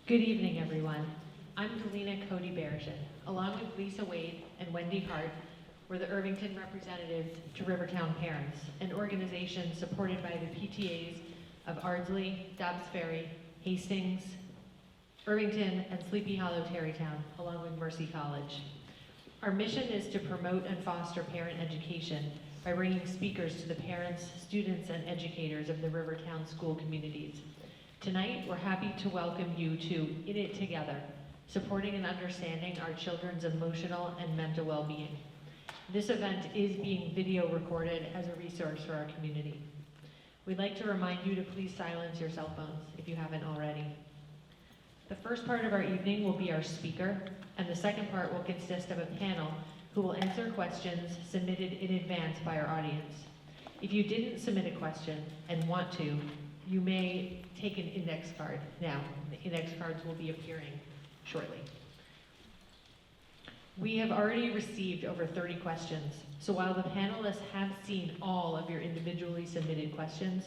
Good evening, everyone. I'm Galina Cody Bereshin. Along with Lisa Wade and Wendy Hart, we're the Irvington representatives to Rivertown Parents, an organization supported by the PTAs of Ardsley, Dobbs Ferry, Hastings, Irvington, and Sleepy Hollow Tarrytown, along with Mercy College. Our mission is to promote and foster parent education by bringing speakers to the parents, students, and educators of the Rivertown school communities. Tonight, we're happy to welcome you to In It Together, supporting and understanding our children's emotional and mental well-being. This event is being video recorded as a resource for our community. We'd like to remind you to please silence your cell phones if you haven't already. The first part of our evening will be our speaker, and the second part will consist of a panel who will answer questions submitted in advance by our audience. If you didn't submit a question and want to, you may take an index card now. The index cards will be appearing shortly. We have already received over 30 questions, so while the panelists have seen all of your individually submitted questions,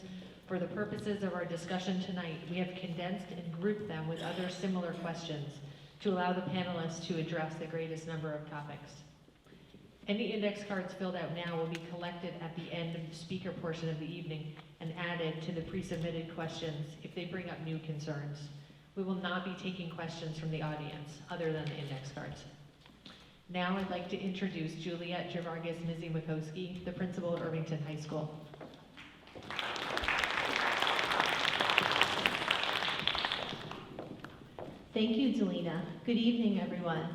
for the purposes of our discussion tonight, we have condensed and grouped them with other similar questions to allow the panelists to address the greatest number of topics. Any index cards filled out now will be collected at the end of the speaker portion of the evening and added to the pre-submitted questions if they bring up new concerns. We will not be taking questions from the audience other than the index cards. Now I'd like to introduce Juliet Javargas Mizzi-Makowski, the principal of Irvington High School. Thank you, Delina. Good evening, everyone.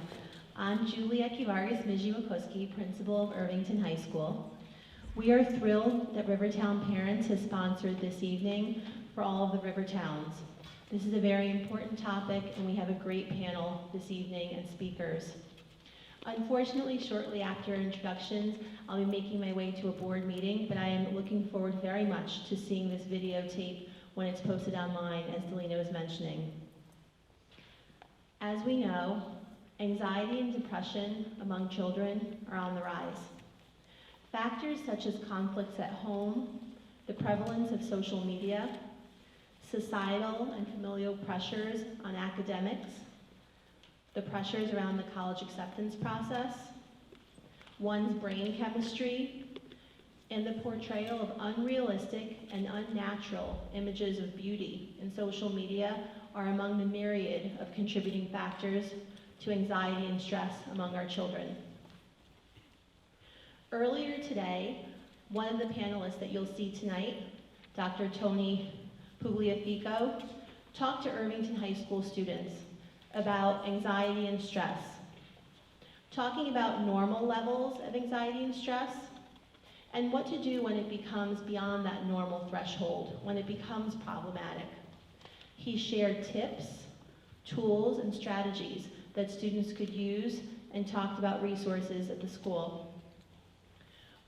I'm Juliet Javargas Mizzi-Makowski, principal of Irvington High School. We are thrilled that Rivertown Parents has sponsored this evening for all of the Rivertowns. This is a very important topic, and we have a great panel this evening and speakers. Unfortunately, shortly after introductions, I'll be making my way to a board meeting, but I am looking forward very much to seeing this videotape when it's posted online, as Delina was mentioning. As we know, anxiety and depression among children are on the rise. Factors such as conflicts at home, the prevalence of social media, societal and familial pressures on academics, the pressures around the college acceptance process, one's brain chemistry, and the portrayal of unrealistic and unnatural images of beauty in social media are among the myriad of contributing factors to anxiety and stress among our children. Earlier today, one of the panelists that you'll see tonight, Dr. Tony Puliafico, talked to Irvington High School students about anxiety and stress, talking about normal levels of anxiety and stress, and what to do when it becomes beyond that normal threshold, when it becomes problematic. He shared tips, tools, and strategies that students could use and talked about resources at the school.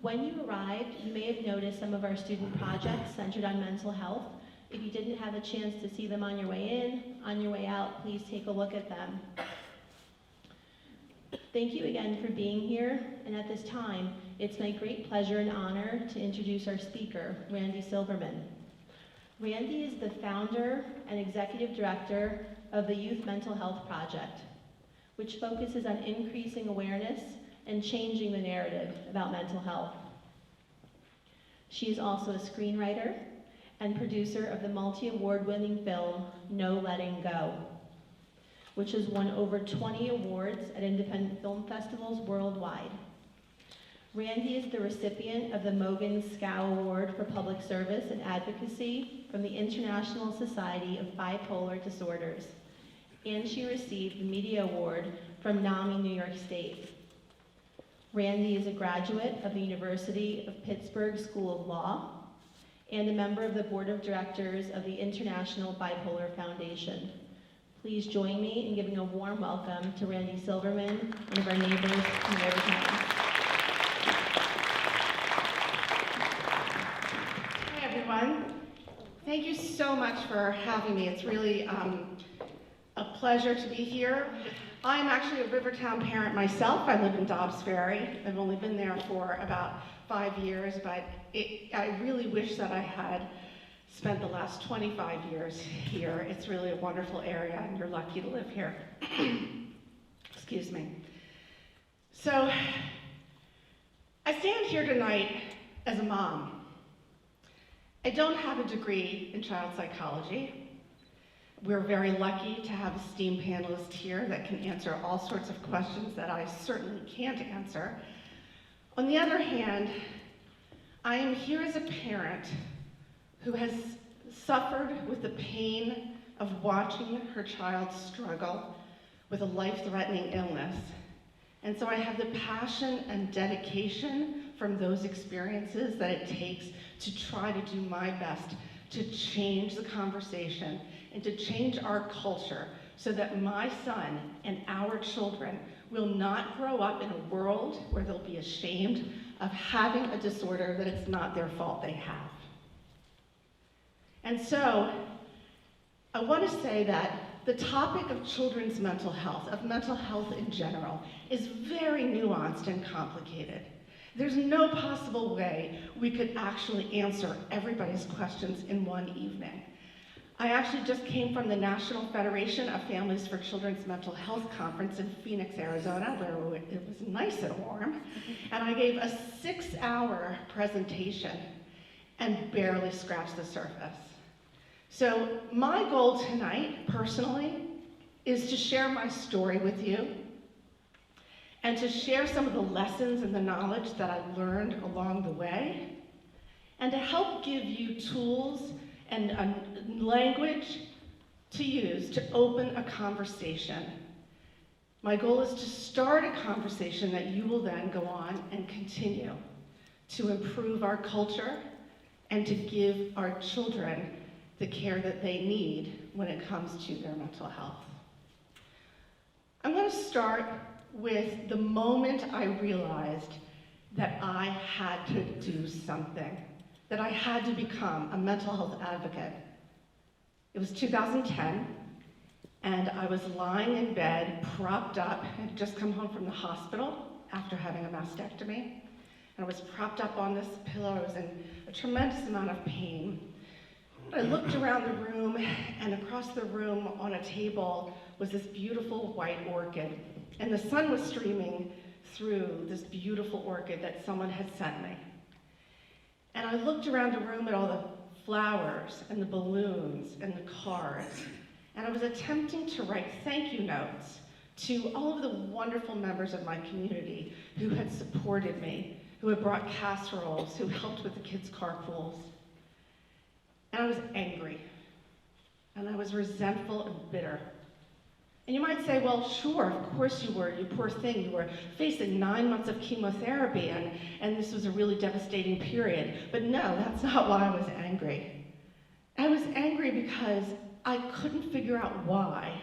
When you arrived, you may have noticed some of our student projects centered on mental health. If you didn't have a chance to see them on your way in, on your way out, please take a look at them. Thank you again for being here, and at this time, it's my great pleasure and honor to introduce our speaker, Randi Silverman. Randi is the founder and executive director of the Youth Mental Health Project, which focuses on increasing awareness and changing the narrative about mental health. She is also a screenwriter and producer of the multi-award-winning film, No Letting Go, which has won over 20 awards at independent film festivals worldwide. Randi is the recipient of the Mogan Scow Award for Public Service and Advocacy from the International Society of Bipolar Disorders, and she received the Media Award from NAMI New York State. Randi is a graduate of the University of Pittsburgh School of Law and a member of the Board of Directors of the International Bipolar Foundation. Please join me in giving a warm welcome to Randi Silverman, one of our neighbors in Rivertown. Hi everyone. Thank you so much for having me. It's really a pleasure to be here. I'm actually a Rivertown parent myself. I live in Dobbs Ferry. I've only been there for about 5 years, but I really wish that I had spent the last 25 years here. It's really a wonderful area, and you're lucky to live here. Excuse me. So, I stand here tonight as a mom. I don't have a degree in child psychology. We're very lucky to have esteemed panelists here that can answer all sorts of questions that I certainly can't answer. On the other hand, I am here as a parent who has suffered with the pain of watching her child struggle with a life-threatening illness. And so I have the passion and dedication from those experiences that it takes to try to do my best to change the conversation and to change our culture so that my son and our children will not grow up in a world where they'll be ashamed of having a disorder that it's not their fault they have. And so, I want to say that the topic of children's mental health, of mental health in general, is very nuanced and complicated. There's no possible way we could actually answer everybody's questions in one evening. I actually just came from the National Federation of Families for Children's Mental Health Conference in Phoenix, Arizona, where it was nice and warm, and I gave a 6-hour presentation and barely scratched the surface. So my goal tonight, personally, is to share my story with you and to share some of the lessons and the knowledge that I learned along the way, and to help give you tools and language to use to open a conversation. My goal is to start a conversation that you will then go on and continue to improve our culture and to give our children the care that they need when it comes to their mental health. I'm going to start with the moment I realized that I had to do something, that I had to become a mental health advocate. It was 2010, and I was lying in bed, propped up. I had just come home from the hospital after having a mastectomy, and I was propped up on this pillow. I was in a tremendous amount of pain. I looked around the room, and across the room on a table was this beautiful white orchid, and the sun was streaming through this beautiful orchid that someone had sent me. And I looked around the room at all the flowers and the balloons and the cards, and I was attempting to write thank you notes to all of the wonderful members of my community who had supported me, who had brought casseroles, who helped with the kids' carpools. And I was angry, and I was resentful and bitter. And you might say, well, sure, of course you were, you poor thing. You were facing 9 months of chemotherapy, and this was a really devastating period. But no, that's not why I was angry. I was angry because I couldn't figure out why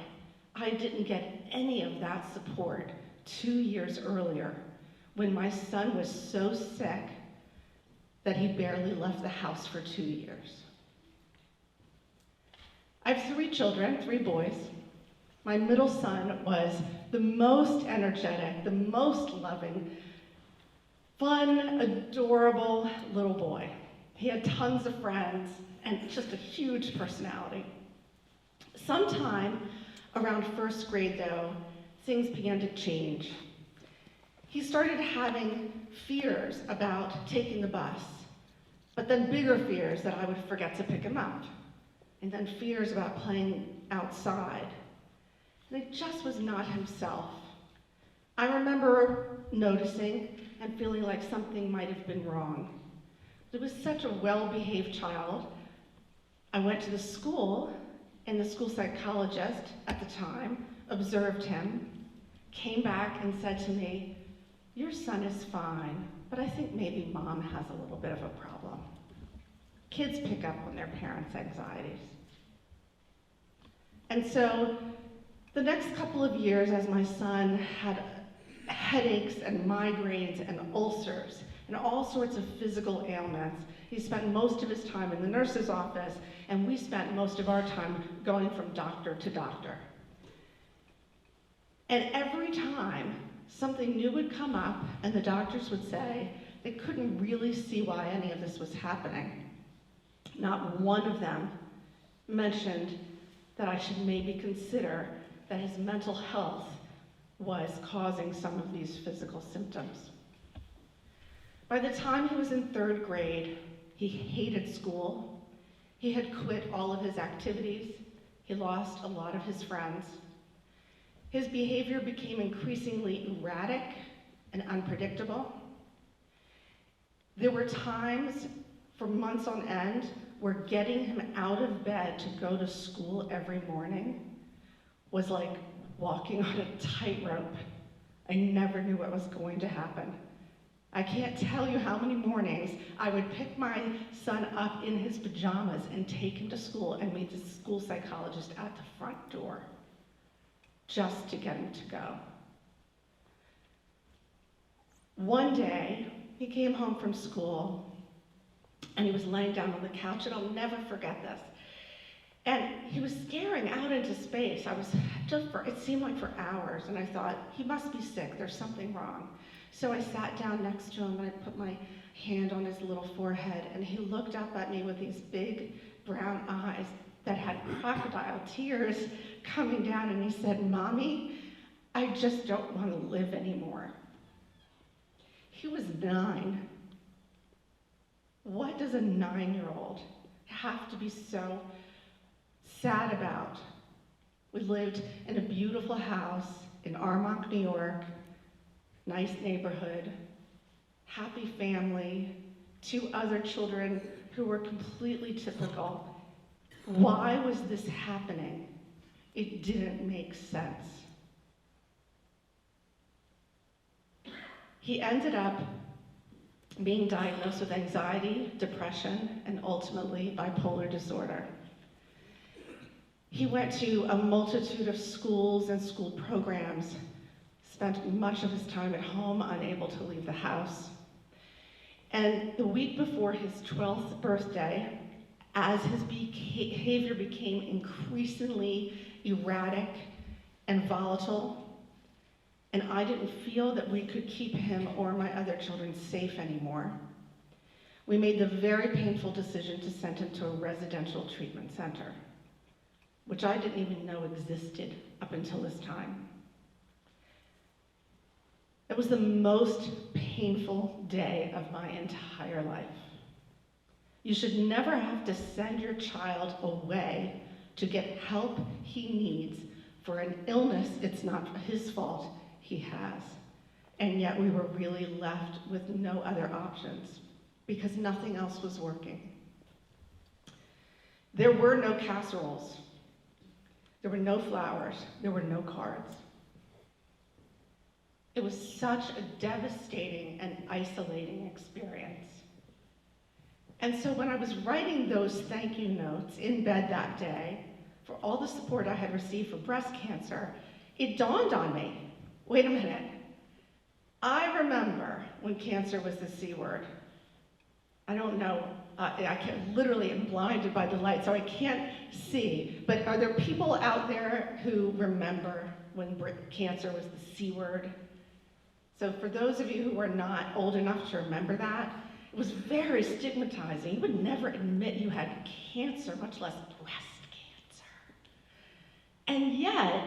I didn't get any of that support 2 years earlier when my son was so sick that he barely left the house for 2 years. I have 3 children, 3 boys. My middle son was the most energetic, the most loving, fun, adorable little boy. He had tons of friends and just a huge personality. Sometime around 1st grade, though, things began to change. He started having fears about taking the bus, but then bigger fears that I would forget to pick him up, and then fears about playing outside. And he just was not himself. I remember noticing and feeling like something might have been wrong. He was such a well-behaved child. I went to the school, and the school psychologist at the time observed him, came back and said to me, "Your son is fine, but I think maybe mom has a little bit of a problem." Kids pick up on their parents' anxieties. And so the next couple of years, as my son had headaches and migraines and ulcers and all sorts of physical ailments, he spent most of his time in the nurse's office, and we spent most of our time going from doctor to doctor. And every time something new would come up and the doctors would say they couldn't really see why any of this was happening, not one of them mentioned that I should maybe consider that his mental health was causing some of these physical symptoms. By the time he was in 3rd grade, he hated school. He had quit all of his activities. He lost a lot of his friends. His behavior became increasingly erratic and unpredictable. There were times for months on end where getting him out of bed to go to school every morning was like walking on a tightrope. I never knew what was going to happen. I can't tell you how many mornings I would pick my son up in his pajamas and take him to school and meet the school psychologist at the front door just to get him to go. One day, he came home from school and he was laying down on the couch, and I'll never forget this. And he was staring out into space. It seemed like for hours, and I thought, he must be sick, there's something wrong. So I sat down next to him and I put my hand on his little forehead, and he looked up at me with these big brown eyes that had crocodile tears coming down, and he said, "Mommy, I just don't want to live anymore." He was 9. What does a 9-year-old have to be so sad about? We lived in a beautiful house in Armonk, New York, nice neighborhood, happy family, 2 other children who were completely typical. Why was this happening? It didn't make sense. He ended up being diagnosed with anxiety, depression, and ultimately bipolar disorder. He went to a multitude of schools and school programs, spent much of his time at home, unable to leave the house. And the week before his 12th birthday, as his behavior became increasingly erratic and volatile, and I didn't feel that we could keep him or my other children safe anymore, we made the very painful decision to send him to a residential treatment center, which I didn't even know existed up until this time. It was the most painful day of my entire life. You should never have to send your child away to get help he needs for an illness it's not his fault he has. And yet we were really left with no other options because nothing else was working. There were no casseroles. There were no flowers. There were no cards. It was such a devastating and isolating experience. And so when I was writing those thank you notes in bed that day for all the support I had received for breast cancer, it dawned on me, wait a minute. I remember when cancer was the C word. I don't know, literally am blinded by the light, so I can't see. But are there people out there who remember when cancer was the C word? So for those of you who are not old enough to remember that, it was very stigmatizing. You would never admit you had cancer, much less breast cancer. And yet,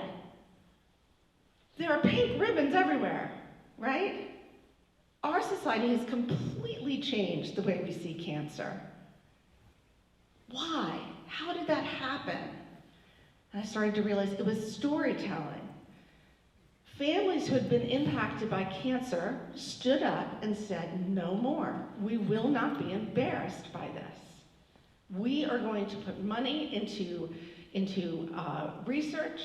there are pink ribbons everywhere, right? Our society has completely changed the way we see cancer. Why? How did that happen? And I started to realize it was storytelling. Families who had been impacted by cancer stood up and said, no more. We will not be embarrassed by this. We are going to put money into research,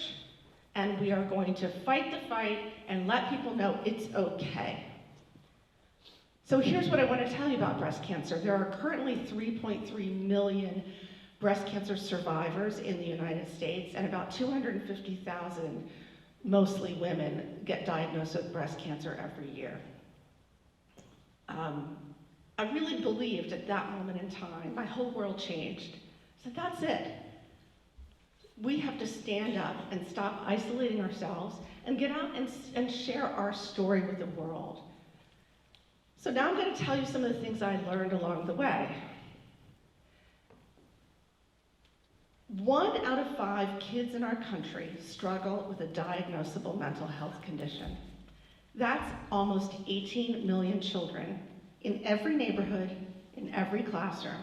and we are going to fight the fight and let people know it's okay. So here's what I want to tell you about breast cancer. There are currently 3.3 million breast cancer survivors in the United States, and about 250,000 mostly women get diagnosed with breast cancer every year. I really believed at that moment in time, my whole world changed. So that's it. We have to stand up and stop isolating ourselves and get out and share our story with the world. So now I'm going to tell you some of the things I learned along the way. 1 out of 5 kids in our country struggle with a diagnosable mental health condition. That's almost 18 million children in every neighborhood, in every classroom.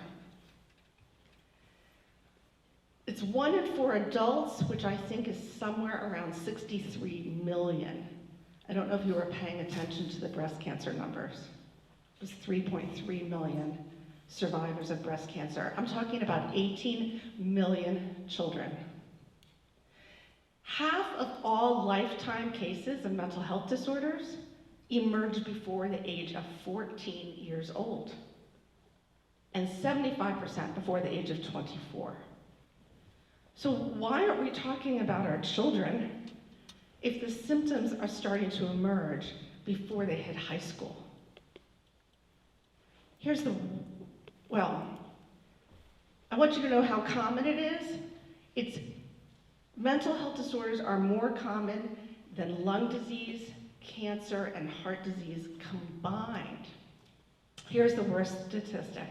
It's 1 in 4 adults, which I think is somewhere around 63 million. I don't know if you were paying attention to the breast cancer numbers. It was 3.3 million survivors of breast cancer. I'm talking about 18 million children. Half of all lifetime cases of mental health disorders emerge before the age of 14 years old, and 75% before the age of 24. So why aren't we talking about our children if the symptoms are starting to emerge before they hit high school? I want you to know how common it is. Mental health disorders are more common than lung disease, cancer, and heart disease combined. Here's the worst statistic.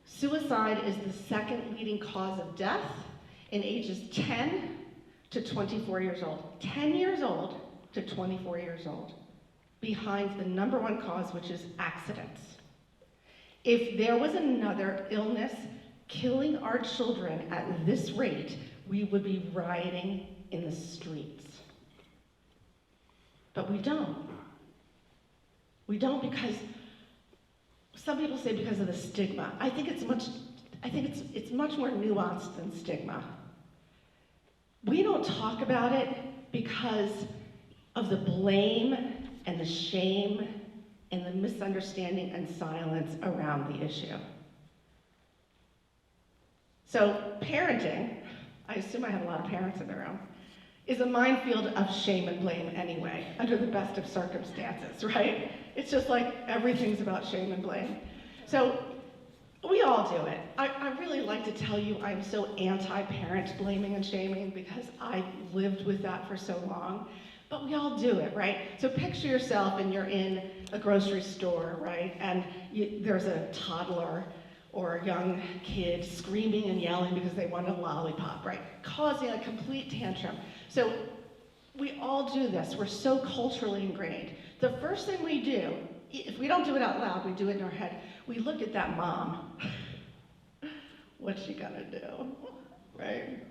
Suicide is the second leading cause of death in ages 10 to 24 years old. 10 years old to 24 years old, behind the number 1 cause, which is accidents. If there was another illness killing our children at this rate, we would be rioting in the streets. But we don't. We don't because, some people say because of the stigma. I think it's much more nuanced than stigma. We don't talk about it because of the blame and the shame and the misunderstanding and silence around the issue. So parenting, I assume I have a lot of parents in the room, is a minefield of shame and blame anyway, under the best of circumstances, right? It's just like everything's about shame and blame. So we all do it. I really like to tell you I'm so anti-parent blaming and shaming because I lived with that for so long. But we all do it, right? So picture yourself and you're in a grocery store, right? And there's a toddler or a young kid screaming and yelling because they want a lollipop, right? Causing a complete tantrum. So we all do this. We're so culturally ingrained. The first thing we do, if we don't do it out loud, we do it in our head. We look at that mom. What's she gonna do, right?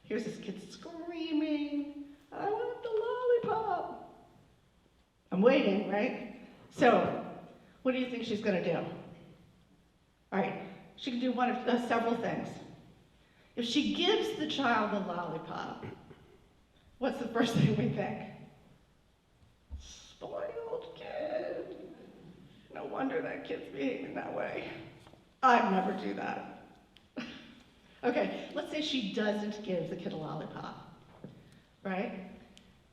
Here's this kid screaming, I want the lollipop. I'm waiting, right? So, what do you think she's gonna do? All right, she can do one of several things. If she gives the child the lollipop, what's the first thing we think? Spoiled kid. No wonder that kid's behaving that way. I'd never do that. Okay, let's say she doesn't give the kid a lollipop, right?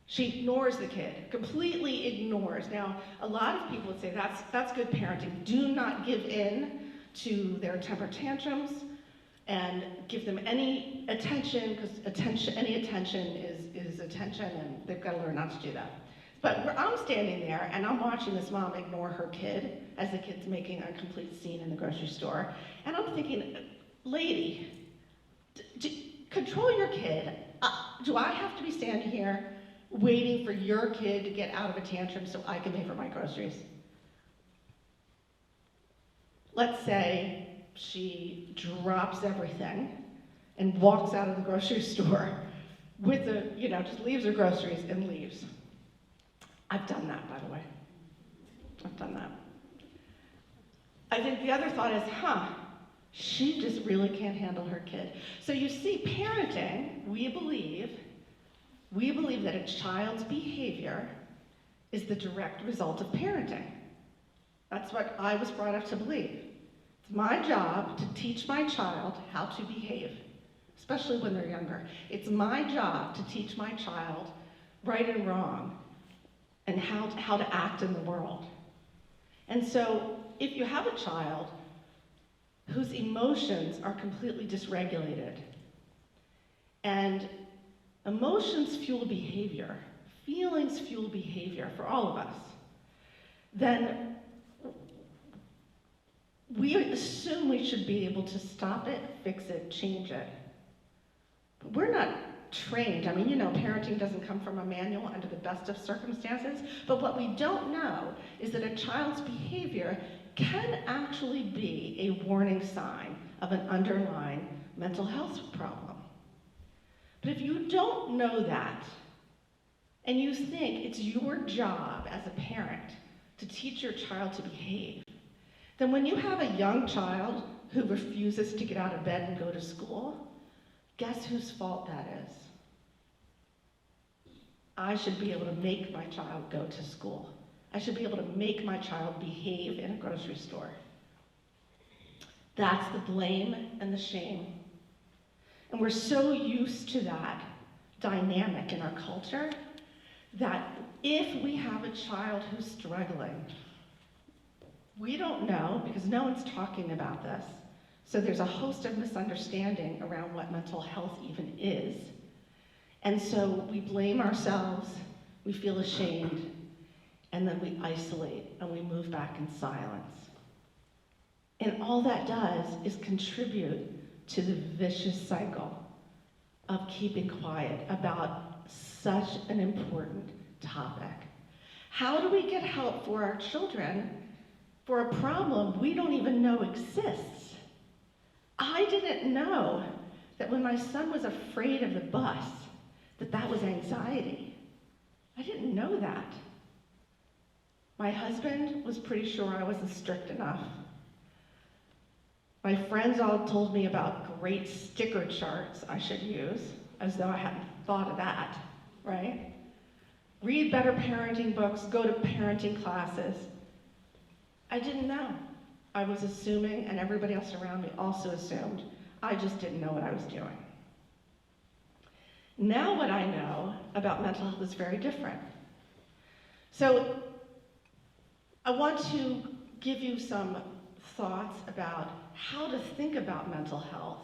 She ignores the kid, completely ignores. Now, a lot of people would say that's good parenting. Do not give in to their temper tantrums and give them any attention, because any attention is attention, and they've got to learn not to do that. But where I'm standing there and I'm watching this mom ignore her kid as the kid's making a complete scene in the grocery store, and I'm thinking, lady, control your kid. Do I have to be standing here waiting for your kid to get out of a tantrum so I can pay for my groceries? Let's say she drops everything and walks out of the grocery store with just leaves her groceries and leaves. I've done that, by the way. I've done that. I think the other thought is, she just really can't handle her kid. So you see, parenting, we believe that a child's behavior is the direct result of parenting. That's what I was brought up to believe. It's my job to teach my child how to behave, especially when they're younger. It's my job to teach my child right and wrong and how to act in the world. And so if you have a child whose emotions are completely dysregulated, and emotions fuel behavior, feelings fuel behavior for all of us, then we assume we should be able to stop it, fix it, change it. But we're not trained. I mean, you know, parenting doesn't come from a manual under the best of circumstances, but what we don't know is that a child's behavior can actually be a warning sign of an underlying mental health problem. But if you don't know that, and you think it's your job as a parent to teach your child to behave, then when you have a young child who refuses to get out of bed and go to school, guess whose fault that is? I should be able to make my child go to school. I should be able to make my child behave in a grocery store. That's the blame and the shame. And we're so used to that dynamic in our culture that if we have a child who's struggling, we don't know, because no one's talking about this. So there's a host of misunderstanding around what mental health even is. And so we blame ourselves, we feel ashamed, and then we isolate and we move back in silence. And all that does is contribute to the vicious cycle of keeping quiet about such an important topic. How do we get help for our children for a problem we don't even know exists? I didn't know that when my son was afraid of the bus, that was anxiety. I didn't know that. My husband was pretty sure I wasn't strict enough. My friends all told me about great sticker charts I should use, as though I hadn't thought of that, right? Read better parenting books, go to parenting classes. I didn't know. I was assuming, and everybody else around me also assumed, I just didn't know what I was doing. Now what I know about mental health is very different. So I want to give you some thoughts about how to think about mental health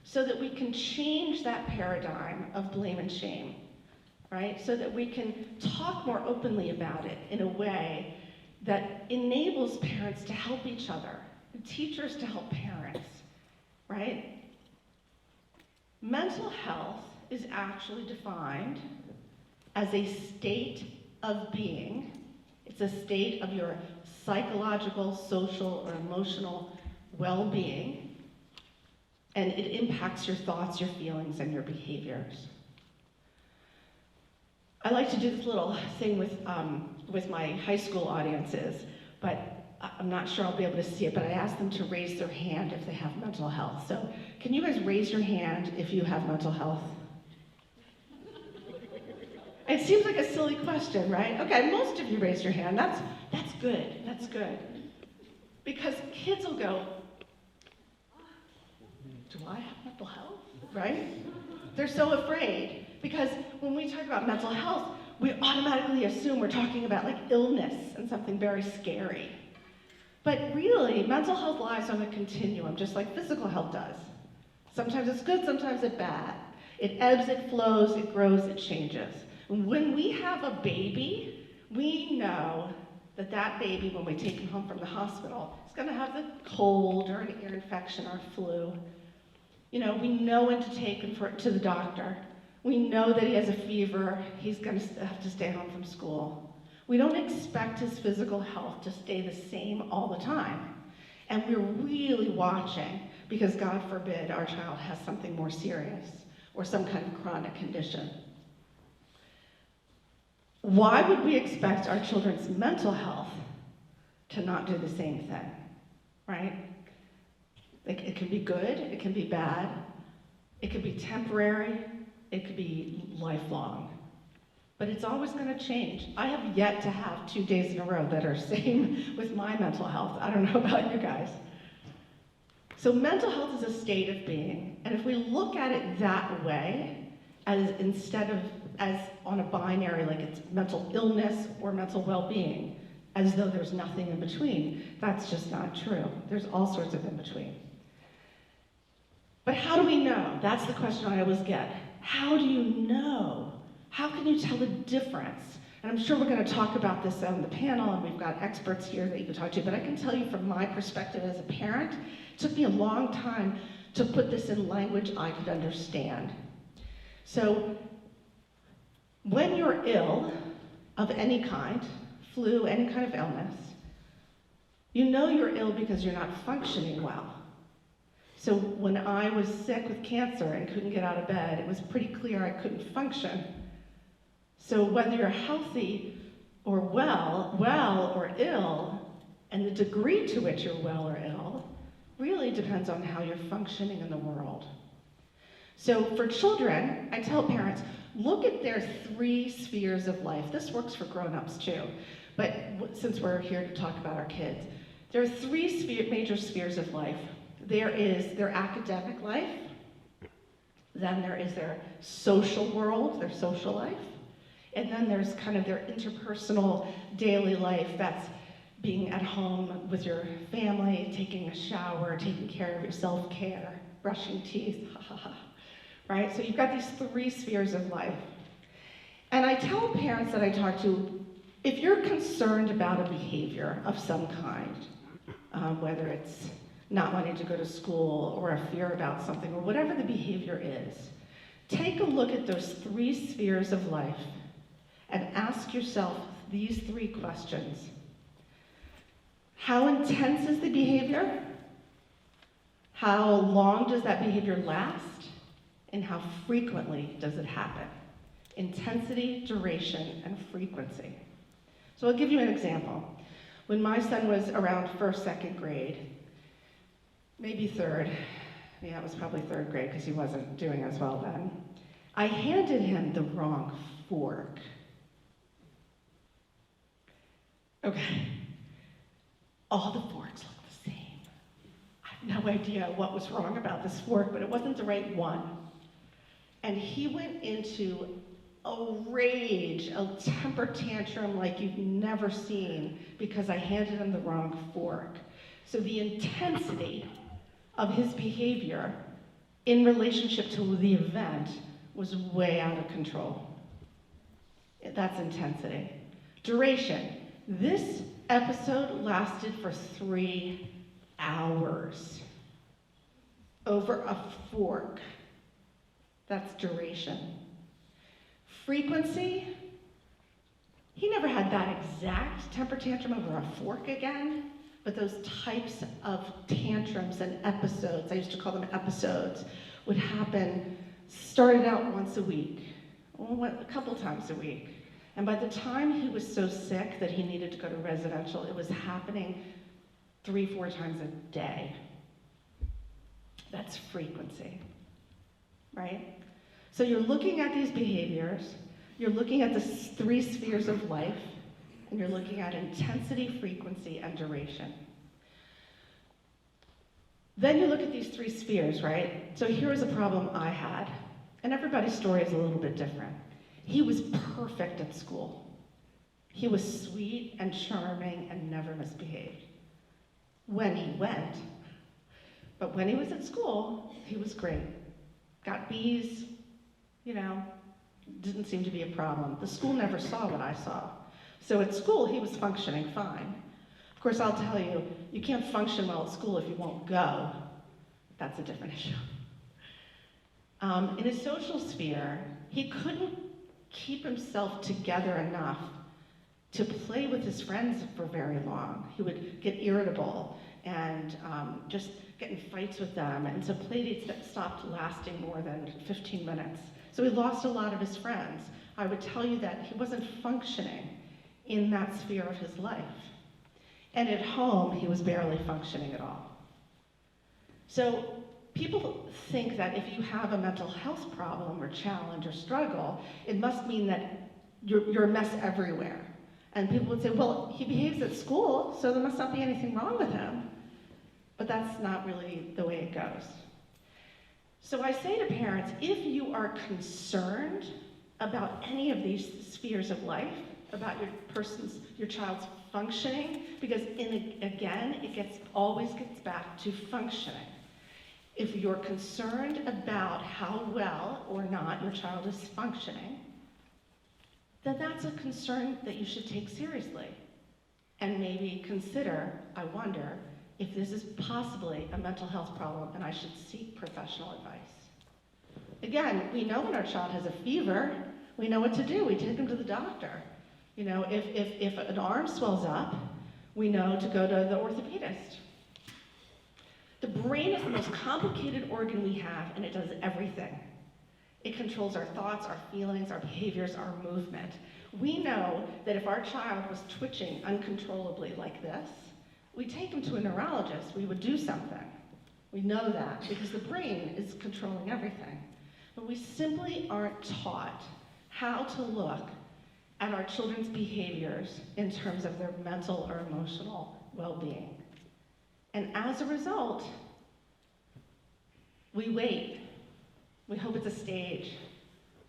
so that we can change that paradigm of blame and shame, right? So that we can talk more openly about it in a way that enables parents to help each other, and teachers to help parents, right? Mental health is actually defined as a state of being. It's a state of your psychological, social, or emotional well-being, and it impacts your thoughts, your feelings, and your behaviors. I like to do this little thing with my high school audiences, but I'm not sure I'll be able to see it, but I ask them to raise their hand if they have mental health. So can you guys raise your hand if you have mental health? It seems like a silly question, right? Okay, most of you raised your hand. That's good. That's good. Because kids will go, do I have mental health? Right? They're so afraid. Because when we talk about mental health, we automatically assume we're talking about like illness and something very scary. But really, mental health lies on a continuum, just like physical health does. Sometimes it's good, sometimes it's bad. It ebbs, it flows, it grows, it changes. When we have a baby, we know that that baby, when we take him home from the hospital, is going to have the cold or an ear infection or flu. You know, we know when to take him to the doctor. We know that he has a fever, he's going to have to stay home from school. We don't expect his physical health to stay the same all the time. And we're really watching because, God forbid, our child has something more serious or some kind of chronic condition. Why would we expect our children's mental health to not do the same thing, right? It can be good, it can be bad, it could be temporary, it could be lifelong. But it's always going to change. I have yet to have 2 days in a row that are same with my mental health. I don't know about you guys. So mental health is a state of being, and if we look at it that way, instead of as on a binary, like it's mental illness or mental well-being, as though there's nothing in between, that's just not true. There's all sorts of in between. But how do we know? That's the question I always get. How do you know? How can you tell the difference And I'm sure we're going to talk about this on the panel, and we've got experts here that you can talk to, but I can tell you from my perspective as a parent, it took me a long time to put this in language I could understand. So, when you're ill of any kind, flu, any kind of illness, you know you're ill because you're not functioning well. So when I was sick with cancer and couldn't get out of bed, it was pretty clear I couldn't function. So whether you're healthy or well or ill, and the degree to which you're well or ill, really depends on how you're functioning in the world. So for children, I tell parents, look at their 3 spheres of life. This works for grown-ups too, but since we're here to talk about our kids, there are 3 major spheres of life. There is their academic life, then there is their social world, their social life, and then there's kind of their interpersonal daily life. That's being at home with your family, taking a shower, taking care of your self-care, brushing teeth, right? So you've got these 3 spheres of life. And I tell parents that I talk to, if you're concerned about a behavior of some kind, whether it's not wanting to go to school or a fear about something or whatever the behavior is, take a look at those 3 spheres of life and ask yourself these 3 questions. How intense is the behavior? How long does that behavior last? And how frequently does it happen? Intensity, duration, and frequency. So I'll give you an example. When my son was around 1st, 2nd grade, maybe 3rd, yeah, it was probably 3rd grade because he wasn't doing as well then, I handed him the wrong fork. Okay, all the forks look the same. I have no idea what was wrong about this fork, but it wasn't the right one. And he went into a rage, a temper tantrum like you've never seen because I handed him the wrong fork. So the intensity of his behavior in relationship to the event was way out of control. That's intensity. Duration. This episode lasted for 3 hours over a fork. That's duration. Frequency, he never had that exact temper tantrum over a fork again, but those types of tantrums and episodes, I used to call them episodes, would happen, started out once a week, a couple times a week. And by the time he was so sick that he needed to go to residential, it was happening 3-4 times a day. That's frequency, right? So you're looking at these behaviors, you're looking at the 3 spheres of life, and you're looking at intensity, frequency, and duration. Then you look at these 3 spheres, right? So here was a problem I had, and everybody's story is a little bit different. He was perfect at school. He was sweet and charming and never misbehaved. When he went, but when he was at school, he was great. Got B's, didn't seem to be a problem. The school never saw what I saw. So at school, he was functioning fine. Of course, I'll tell you, you can't function well at school if you won't go. That's a different issue. In his social sphere, he couldn't keep himself together enough to play with his friends for very long. He would get irritable and just get in fights with them, and so play dates that stopped lasting more than 15 minutes. So he lost a lot of his friends. I would tell you that he wasn't functioning in that sphere of his life. And at home, he was barely functioning at all. So people think that if you have a mental health problem or challenge or struggle, it must mean that you're a mess everywhere. And people would say, well, he behaves at school, so there must not be anything wrong with him. But that's not really the way it goes. So I say to parents, if you are concerned about any of these spheres of life, about your child's functioning, because again, it always gets back to functioning. If you're concerned about how well or not your child is functioning, then that's a concern that you should take seriously. And maybe consider, I wonder, if this is possibly a mental health problem and I should seek professional advice. Again, we know when our child has a fever, we know what to do. We take them to the doctor. You know, if an arm swells up, we know to go to the orthopedist. The brain is the most complicated organ we have, and it does everything. It controls our thoughts, our feelings, our behaviors, our movement. We know that if our child was twitching uncontrollably like this, we take them to a neurologist, we would do something. We know that because the brain is controlling everything. But we simply aren't taught how to look at our children's behaviors in terms of their mental or emotional well-being. And as a result, we wait. We hope it's a stage.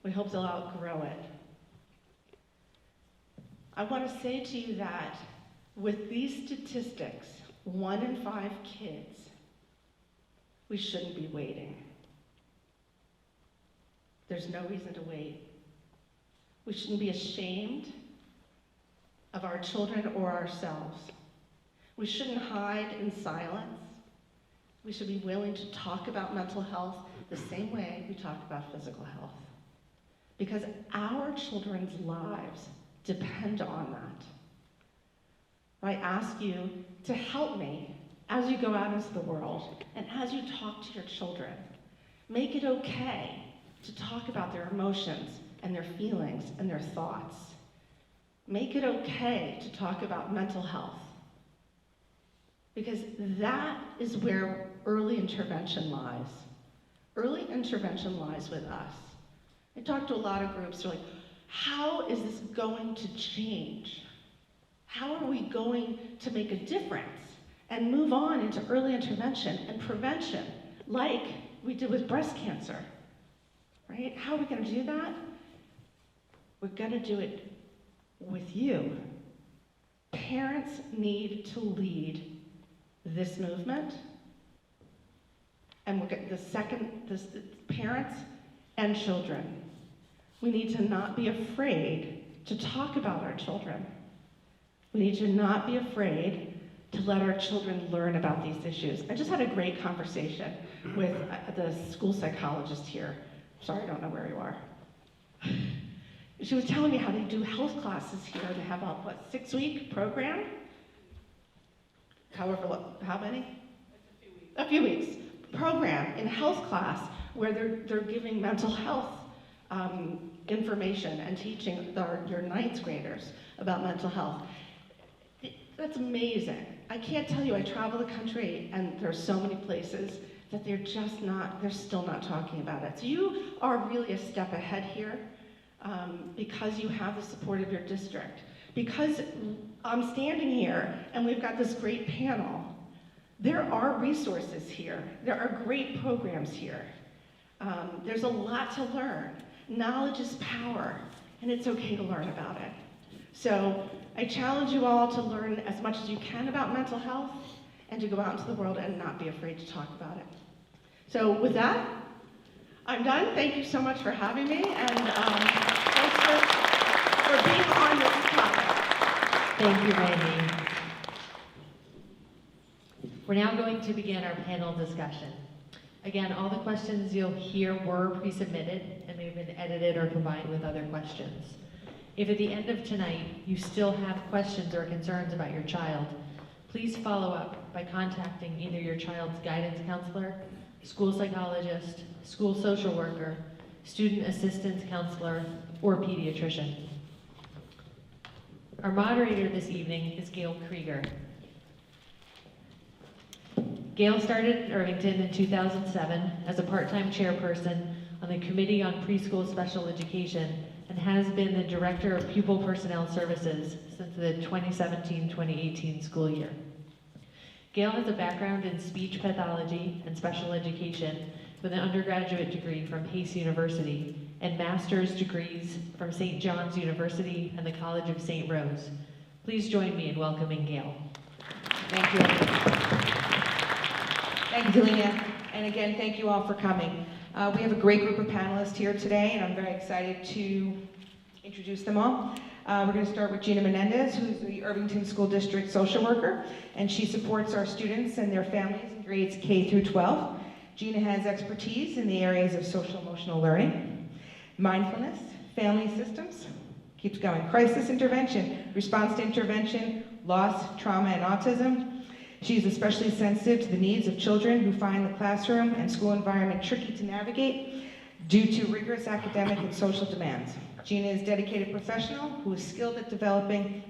We hope they'll outgrow it. I want to say to you that with these statistics, 1 in 5 kids, we shouldn't be waiting. There's no reason to wait. We shouldn't be ashamed of our children or ourselves. We shouldn't hide in silence. We should be willing to talk about mental health the same way we talk about physical health. Because our children's lives depend on that. I ask you to help me as you go out into the world and as you talk to your children. Make it okay to talk about their emotions and their feelings and their thoughts. Make it okay to talk about mental health. Because that is where early intervention lies. Early intervention lies with us. I talk to a lot of groups who are like, how is this going to change? How are we going to make a difference and move on into early intervention and prevention like we did with breast cancer? Right? How are we going to do that? We're going to do it with you. Parents need to lead this movement. And we're getting parents and children. We need to not be afraid to talk about our children. We need to not be afraid to let our children learn about these issues. I just had a great conversation with the school psychologist here. Sorry, I don't know where you are. She was telling me how they do health classes here. They have a, 6-week program? How many? A few weeks. Program in health class where they're giving mental health information and teaching your 9th graders about mental health. That's amazing. I can't tell you, I travel the country and there's so many places that they're still not talking about it. So you are really a step ahead here because you have the support of your district. Because I'm standing here and we've got this great panel, there are resources here. There are great programs here. There's a lot to learn. Knowledge is power, and it's okay to learn about it. So I challenge you all to learn as much as you can about mental health and to go out into the world and not be afraid to talk about it. So with that, I'm done. Thank you so much for having me, and thanks for being on this topic. Thank you, Randy. We're now going to begin our panel discussion. Again, all the questions you'll hear were pre-submitted and they've been edited or combined with other questions. If at the end of tonight you still have questions or concerns about your child, please follow up by contacting either your child's guidance counselor, school psychologist, school social worker, student assistance counselor, or pediatrician. Our moderator this evening is Gail Krieger. Gail started in Irvington in 2007 as a part-time chairperson on the Committee on Preschool Special Education and has been the Director of Pupil Personnel Services since the 2017-2018 school year. Gail has a background in speech pathology and special education with an undergraduate degree from Pace University and master's degrees from St. John's University and the College of St. Rose. Please join me in welcoming Gail. Thank you. Thank you, Delina. And again, thank you all for coming. We have a great group of panelists here today, and I'm very excited to introduce them all. We're going to start with Gina Menendez, who's the Irvington School District social worker, and she supports our students and their families in grades K through 12. Gina has expertise in the areas of social emotional learning, mindfulness, family systems, keeps going, crisis intervention, response to intervention, loss, trauma, and autism. She's especially sensitive to the needs of children who find the classroom and school environment tricky to navigate due to rigorous academic and social demands. Gina is a dedicated professional who is skilled at developing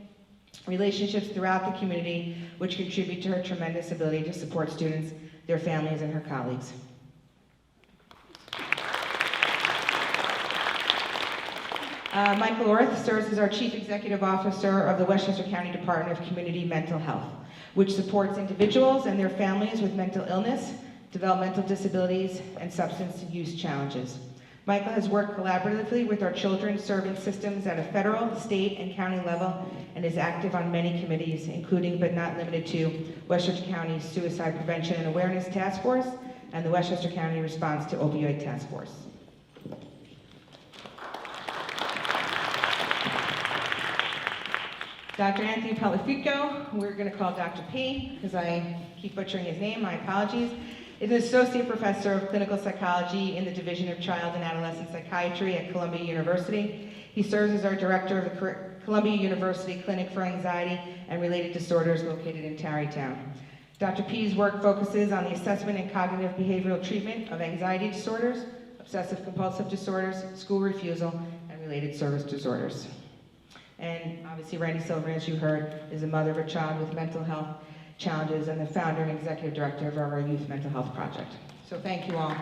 relationships throughout the community, which contribute to her tremendous ability to support students, their families, and her colleagues. Michael Orth serves as our Chief Executive Officer of the Westchester County Department of Community Mental Health, which supports individuals and their families with mental illness, developmental disabilities, and substance use challenges. Michael has worked collaboratively with our children serving systems at a federal, state, and county level, and is active on many committees, including but not limited to Westchester County Suicide Prevention and Awareness Task Force and the Westchester County Response to Opioid Task Force. Dr. Anthony Puliafico, we're going to call Dr. P, because I keep butchering his name, my apologies, is an associate professor of clinical psychology in the Division of Child and Adolescent Psychiatry at Columbia University. He serves as our director of the Columbia University Clinic for Anxiety and Related Disorders located in Tarrytown. Dr. P's work focuses on the assessment and cognitive behavioral treatment of anxiety disorders, obsessive compulsive disorders, school refusal, and related service disorders. And obviously Randi Silverman, as you heard, is a mother of a child with mental health challenges and the founder and executive director of our Youth Mental Health Project. So thank you all.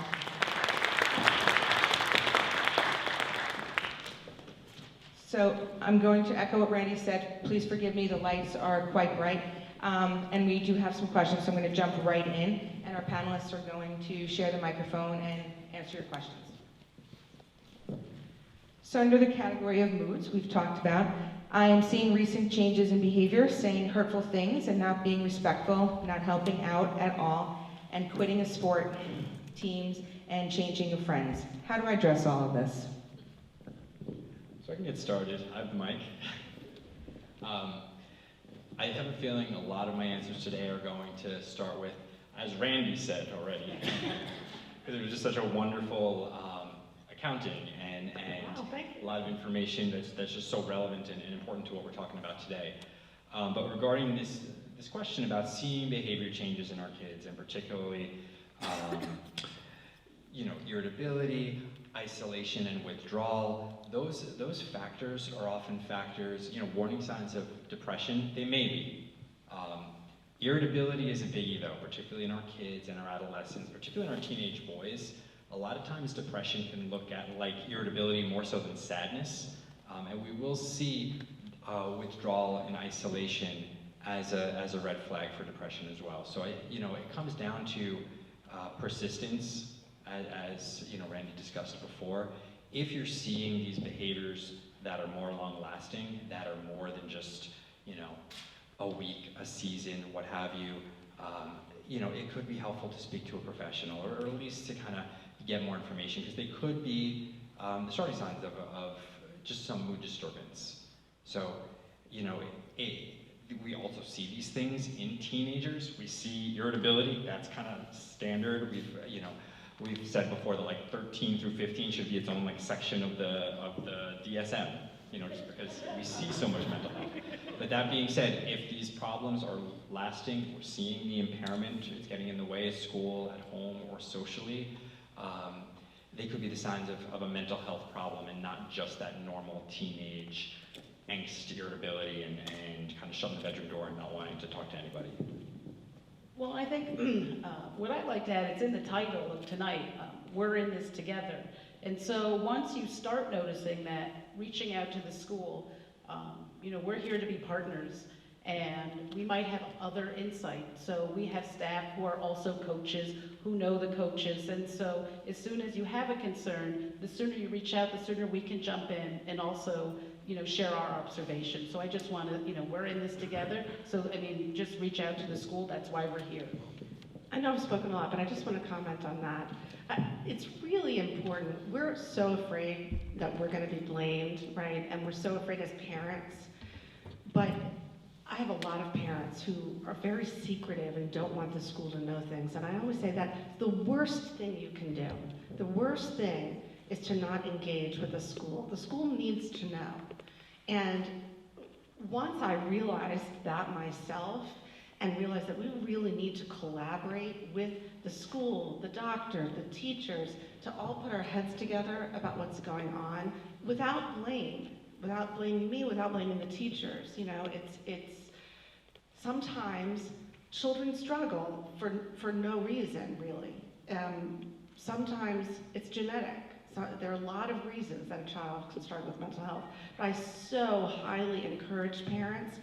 So I'm going to echo what Randi said. Please forgive me, the lights are quite bright. And we do have some questions, so I'm going to jump right in. And our panelists are going to share the microphone and answer your questions. So under the category of moods we've talked about, I am seeing recent changes in behavior, saying hurtful things and not being respectful, not helping out at all, and quitting a sport, teams, and changing of friends. How do I address all of this? So I can get started. I'm Mike. I have a feeling a lot of my answers today are going to start with, as Randi said already, because it was just such a wonderful accounting and a lot of information that's just so relevant and important to what we're talking about today. But regarding this question about seeing behavior changes in our kids, and particularly irritability, isolation, and withdrawal, those factors are often factors, warning signs of depression. They may be. Irritability is a biggie though, particularly in our kids and our adolescents, particularly in our teenage boys. A lot of times depression can look at like irritability more so than sadness, and we will see withdrawal and isolation as a red flag for depression as well. So it comes down to persistence, as Randi discussed before. If you're seeing these behaviors that are more long-lasting, that are more than just a week, a season, what have you, it could be helpful to speak to a professional, or at least to kind of get more information, because they could be the starting signs of just some mood disturbance. So, we also see these things in teenagers. We see irritability, that's kind of standard. We've said before that like 13 through 15 should be its own like section of the DSM, just because we see so much mental health. But that being said, if these problems are lasting, we're seeing the impairment, it's getting in the way at school, at home, or socially, they could be the signs of a mental health problem, and not just that normal teenage angst, irritability, and kind of shutting the bedroom door and not wanting to talk to anybody. Well, I think what I'd like to add, it's in the title of tonight, we're in this together. And so once you start noticing that, reaching out to the school, we're here to be partners, and we might have other insight. So we have staff who are also coaches, who know the coaches, and so as soon as you have a concern, the sooner you reach out, the sooner we can jump in and also share our observations. So I just want to, we're in this together. So, just reach out to the school. That's why we're here. I know I've spoken a lot, but I just want to comment on that. It's really important. We're so afraid that we're going to be blamed, right? And we're so afraid as parents. But I have a lot of parents who are very secretive and don't want the school to know things. And I always say that the worst thing you can do, the worst thing is to not engage with the school. The school needs to know. And once I realized that myself, and realized that we really need to collaborate with the school, the doctor, the teachers, to all put our heads together about what's going on without blame, without blaming me, without blaming the teachers. You know, it's sometimes children struggle for no reason, really. Sometimes it's genetic. So there are a lot of reasons that a child can struggle with mental health. But I so highly encourage parents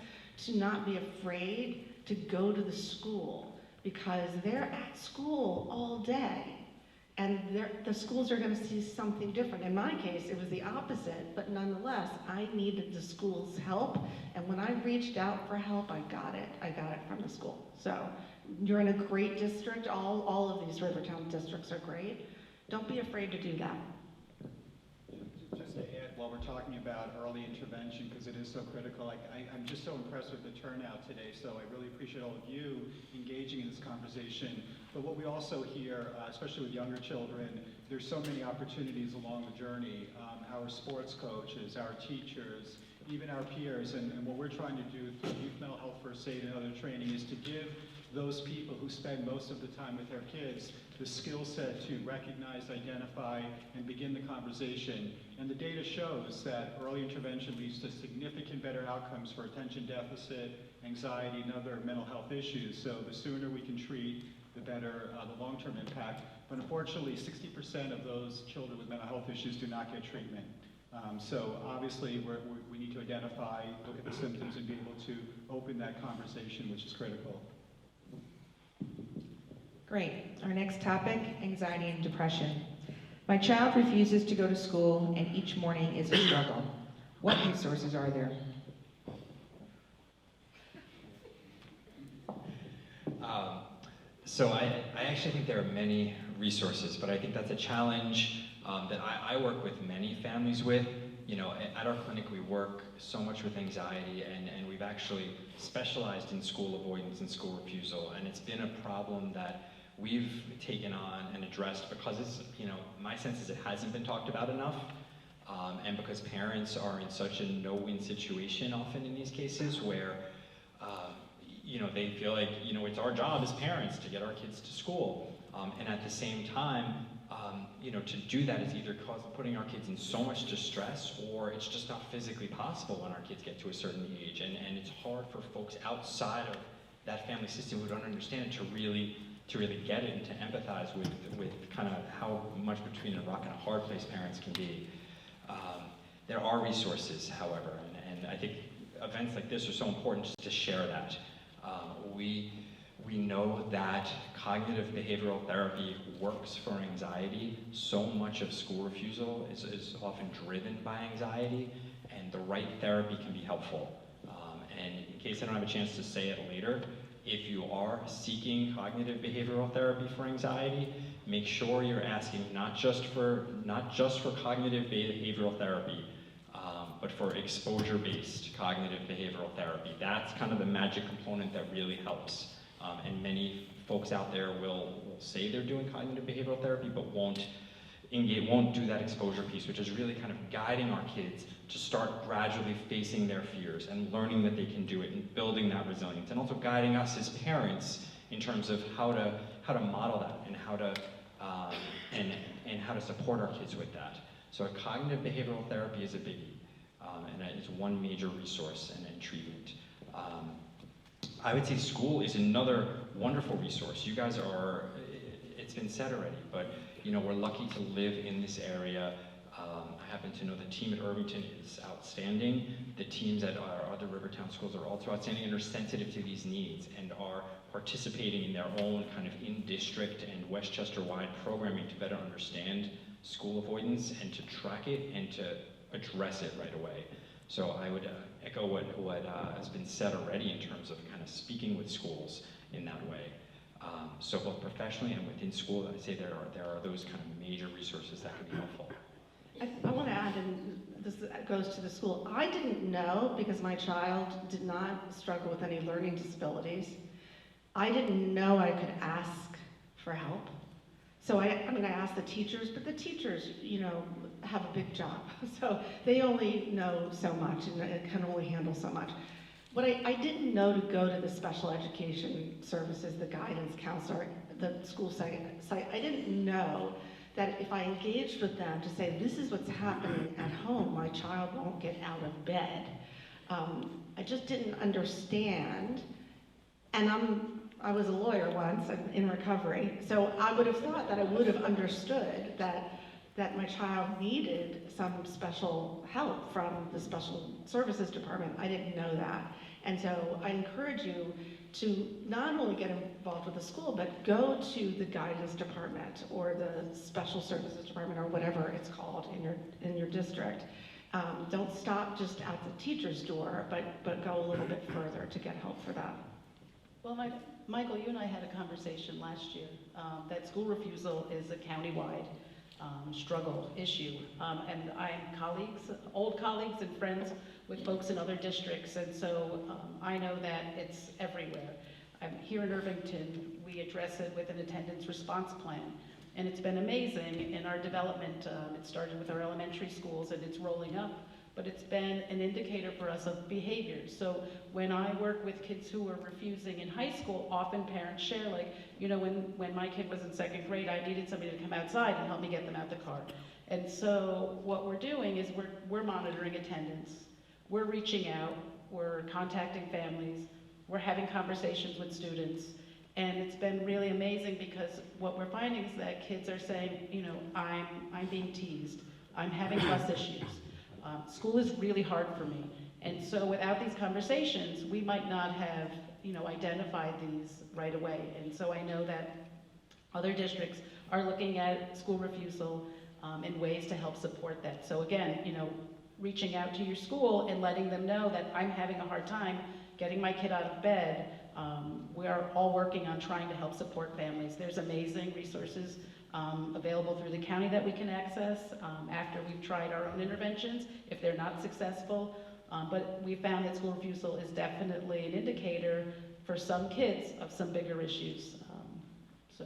to not be afraid to go to the school, because they're at school all day, and the schools are going to see something different. In my case, it was the opposite, but nonetheless, I needed the school's help, and when I reached out for help, I got it. I got it from the school. So you're in a great district. All of these Rivertown districts are great. Don't be afraid to do that. Just to add, while we're talking about early intervention, because it is so critical, I'm just so impressed with the turnout today, so I really appreciate all of you engaging in this conversation. But what we also hear, especially with younger children, there's so many opportunities along the journey. Our sports coaches, our teachers, even our peers, and what we're trying to do through Youth Mental Health First Aid and other training is to give those people who spend most of the time with their kids the skill set to recognize, identify, and begin the conversation. And the data shows that early intervention leads to significant better outcomes for attention deficit, anxiety, and other mental health issues. So the sooner we can treat, the better the long-term impact. But unfortunately, 60% of those children with mental health issues do not get treatment. So obviously, we need to identify, look at the symptoms, and be able to open that conversation, which is critical. Great. Our next topic, anxiety and depression. My child refuses to go to school, and each morning is a struggle. What resources are there? So I actually think there are many resources, but I think that's a challenge that I work with many families with. You know, at our clinic we work so much with anxiety, and we've actually specialized in school avoidance and school refusal, and it's been a problem that we've taken on and addressed because it's, you know, my sense is it hasn't been talked about enough, and because parents are in such a no-win situation often in these cases where, you know, they feel like, you know, it's our job as parents to get our kids to school, and at the same time, you know, to do that is either putting our kids in so much distress, or it's just not physically possible when our kids get to a certain age, and it's hard for folks outside of that family system who don't understand it to really get it and to empathize with kind of how much between a rock and a hard place parents can be. There are resources, however, and I think events like this are so important just to share that. We know that cognitive behavioral therapy works for anxiety. So much of school refusal is often driven by anxiety, and the right therapy can be helpful. And in case I don't have a chance to say it later, if you are seeking cognitive behavioral therapy for anxiety, make sure you're asking not just for cognitive behavioral therapy, but for exposure-based cognitive behavioral therapy. That's kind of the magic component that really helps. And many folks out there will say they're doing cognitive behavioral therapy, but won't do that exposure piece, which is really kind of guiding our kids to start gradually facing their fears and learning that they can do it and building that resilience, and also guiding us as parents in terms of how to model that and how to support our kids with that. So cognitive behavioral therapy is a biggie, and it's one major resource and treatment. I would say school is another wonderful resource. You guys are, it's been said already, but you know, we're lucky to live in this area. I happen to know the team at Irvington is outstanding. The teams at our other Rivertown schools are also outstanding and are sensitive to these needs and are participating in their own kind of in-district and Westchester-wide programming to better understand school avoidance and to track it and to address it right away. So I would echo what has been said already in terms of kind of speaking with schools in that way. So both professionally and within school, I'd say there are those kind of major resources that can be helpful. I want to add, and this goes to the school, I didn't know, because my child did not struggle with any learning disabilities, I didn't know I could ask for help. So I asked the teachers, but the teachers, have a big job. So they only know so much and can only handle so much. What I didn't know to go to the special education services, the guidance counselor, the school site, I didn't know that if I engaged with them to say, this is what's happening at home, my child won't get out of bed. I just didn't understand. And I was a lawyer once, I'm in recovery, so I would have thought that I would have understood that my child needed some special help from the special services department. I didn't know that. And so I encourage you to not only get involved with the school, but go to the guidance department or the special services department or whatever it's called in your district. Don't stop just at the teacher's door, but go a little bit further to get help for that. Well, Michael, you and I had a conversation last year that school refusal is a countywide struggle issue. And I am old colleagues and friends with folks in other districts, and so I know that it's everywhere. Here in Irvington, we address it with an attendance response plan, and it's been amazing in our development. It started with our elementary schools, and it's rolling up, but it's been an indicator for us of behaviors. So when I work with kids who are refusing in high school, often parents share, like, when my kid was in 2nd grade, I needed somebody to come outside and help me get them out the car. And so what we're doing is we're monitoring attendance. We're reaching out, we're contacting families, we're having conversations with students, and it's been really amazing because what we're finding is that kids are saying, I'm being teased, I'm having bus issues, school is really hard for me. And so without these conversations, we might not have, identified these right away. And so I know that other districts are looking at school refusal and ways to help support that. So again, reaching out to your school and letting them know that I'm having a hard time getting my kid out of bed. We are all working on trying to help support families. There's amazing resources available through the county that we can access after we've tried our own interventions, if they're not successful. But we found that school refusal is definitely an indicator for some kids of some bigger issues. I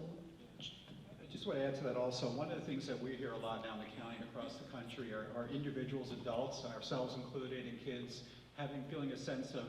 just want to add to that also, one of the things that we hear a lot now in the county and across the country are individuals, adults, ourselves included, and kids feeling a sense of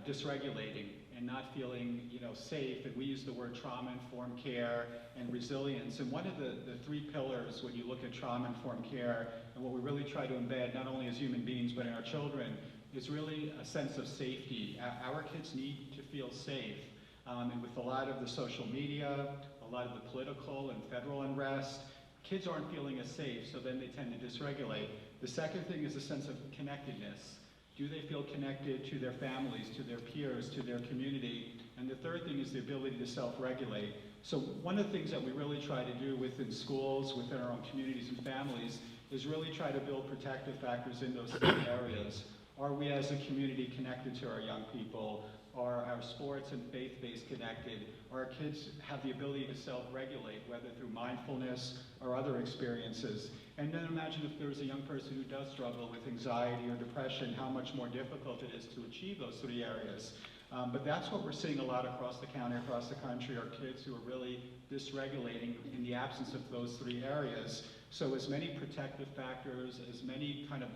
dysregulating and not feeling safe. And we use the word trauma-informed care and resilience. And one of the 3 pillars when you look at trauma-informed care and what we really try to embed not only as human beings but in our children is really a sense of safety. Our kids need to feel safe. And with a lot of the social media, a lot of the political and federal unrest, kids aren't feeling as safe, so then they tend to dysregulate. The second thing is a sense of connectedness. Do they feel connected to their families, to their peers, to their community? And the third thing is the ability to self-regulate. So one of the things that we really try to do within schools, within our own communities and families, is really try to build protective factors in those 3 areas. Are we as a community connected to our young people? Are our sports and faith-based connected? Are our kids have the ability to self-regulate, whether through mindfulness or other experiences? And then imagine if there's a young person who does struggle with anxiety or depression, how much more difficult it is to achieve those 3 areas. But that's what we're seeing a lot across the county, across the country, are kids who are really dysregulating in the absence of those 3 areas. So as many protective factors, as many kind of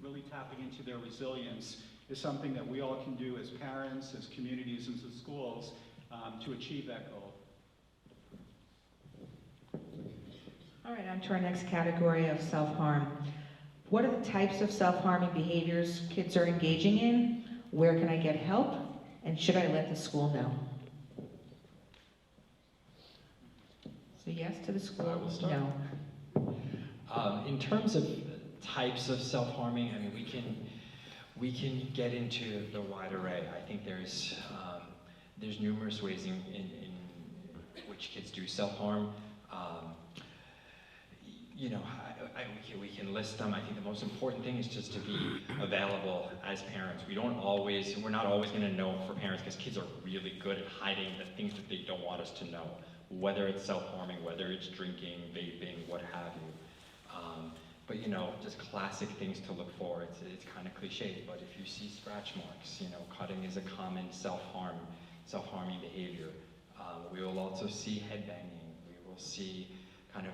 really tapping into their resilience is something that we all can do as parents, as communities, and as schools to achieve that goal. All right, on to our next category of self-harm. What are the types of self-harming behaviors kids are engaging in? Where can I get help? And should I let the school know? So yes to the school, I will start. no. In terms of types of self-harming, I mean, we can get into the wide array. I think there's numerous ways in which kids do self-harm. we can list them. I think the most important thing is just to be available as parents. We're not always going to know for parents, because kids are really good at hiding the things that they don't want us to know, whether it's self-harming, whether it's drinking, vaping, what have you. But just classic things to look for. It's kind of cliche, but if you see scratch marks, cutting is a common self-harming behavior. We will also see headbanging. We will see kind of,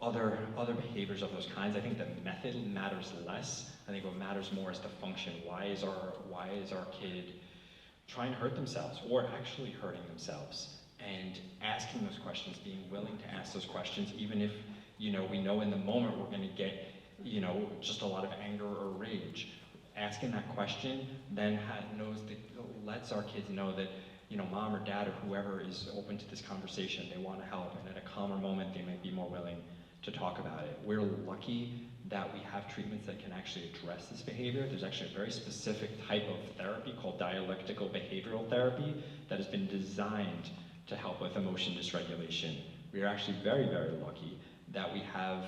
other behaviors of those kinds. I think the method matters less. I think what matters more is the function. Why is our kid trying to hurt themselves or actually hurting themselves? And asking those questions, being willing to ask those questions, even if we know in the moment we're going to get just a lot of anger or rage. Asking that question then lets our kids know that mom or dad or whoever is open to this conversation. They want to help, and at a calmer moment they might be more willing to talk about it. We're lucky that we have treatments that can actually address this behavior. There's actually a very specific type of therapy called dialectical behavioral therapy that has been designed to help with emotion dysregulation. We are actually very, very lucky that we have,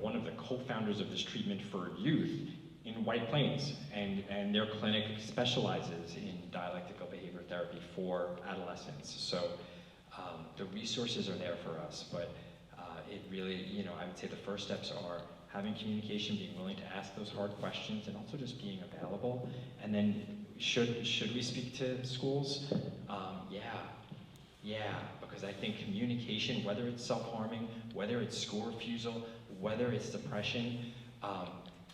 one of the co-founders of this treatment for youth in White Plains, and their clinic specializes in dialectical behavior therapy for adolescents. So the resources are there for us, but it really, I would say the first steps are having communication, being willing to ask those hard questions, and also just being available. And then should we speak to schools? Yeah, because I think communication, whether it's self-harming, whether it's school refusal, whether it's depression,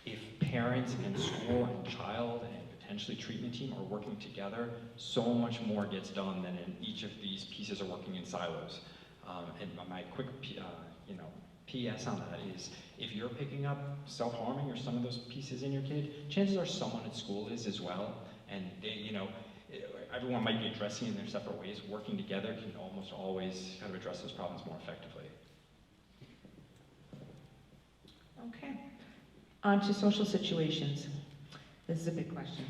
if parents and school and child and potentially treatment team are working together, so much more gets done than in each of these pieces are working in silos. And my quick PS on that is, if you're picking up self-harming or some of those pieces in your kid, chances are someone at school is as well, and they, everyone might be addressing it in their separate ways. Working together can almost always kind of address those problems more effectively. Okay. On to social situations. This is a big question.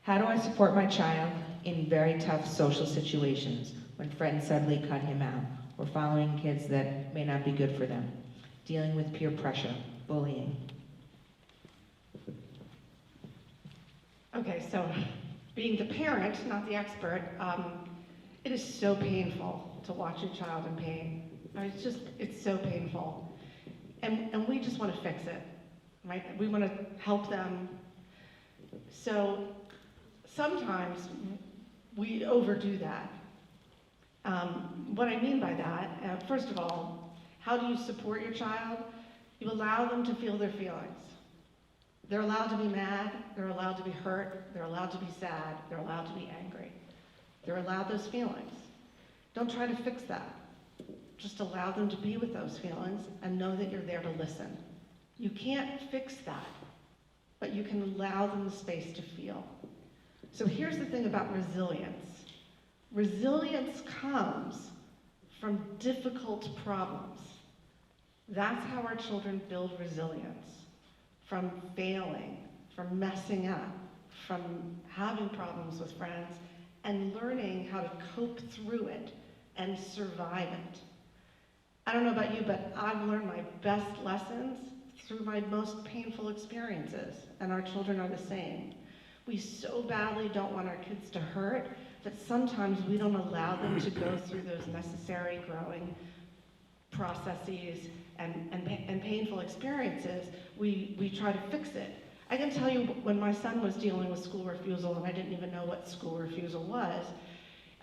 How do I support my child in very tough social situations when friends suddenly cut him out, or following kids that may not be good for them, dealing with peer pressure, bullying? Okay, so being the parent, not the expert, it is so painful to watch your child in pain. It's so painful. And we just want to fix it, right? We want to help them. So sometimes we overdo that. What I mean by that, first of all, how do you support your child? You allow them to feel their feelings. They're allowed to be mad, they're allowed to be hurt, they're allowed to be sad, they're allowed to be angry. They're allowed those feelings. Don't try to fix that. Just allow them to be with those feelings and know that you're there to listen. You can't fix that, but you can allow them the space to feel. So here's the thing about resilience. Resilience comes from difficult problems. That's how our children build resilience. From failing, from messing up, from having problems with friends, and learning how to cope through it and survive it. I don't know about you, but I've learned my best lessons through my most painful experiences, and our children are the same. We so badly don't want our kids to hurt that sometimes we don't allow them to go through those necessary growing processes and painful experiences. We try to fix it. I can tell you, when my son was dealing with school refusal and I didn't even know what school refusal was,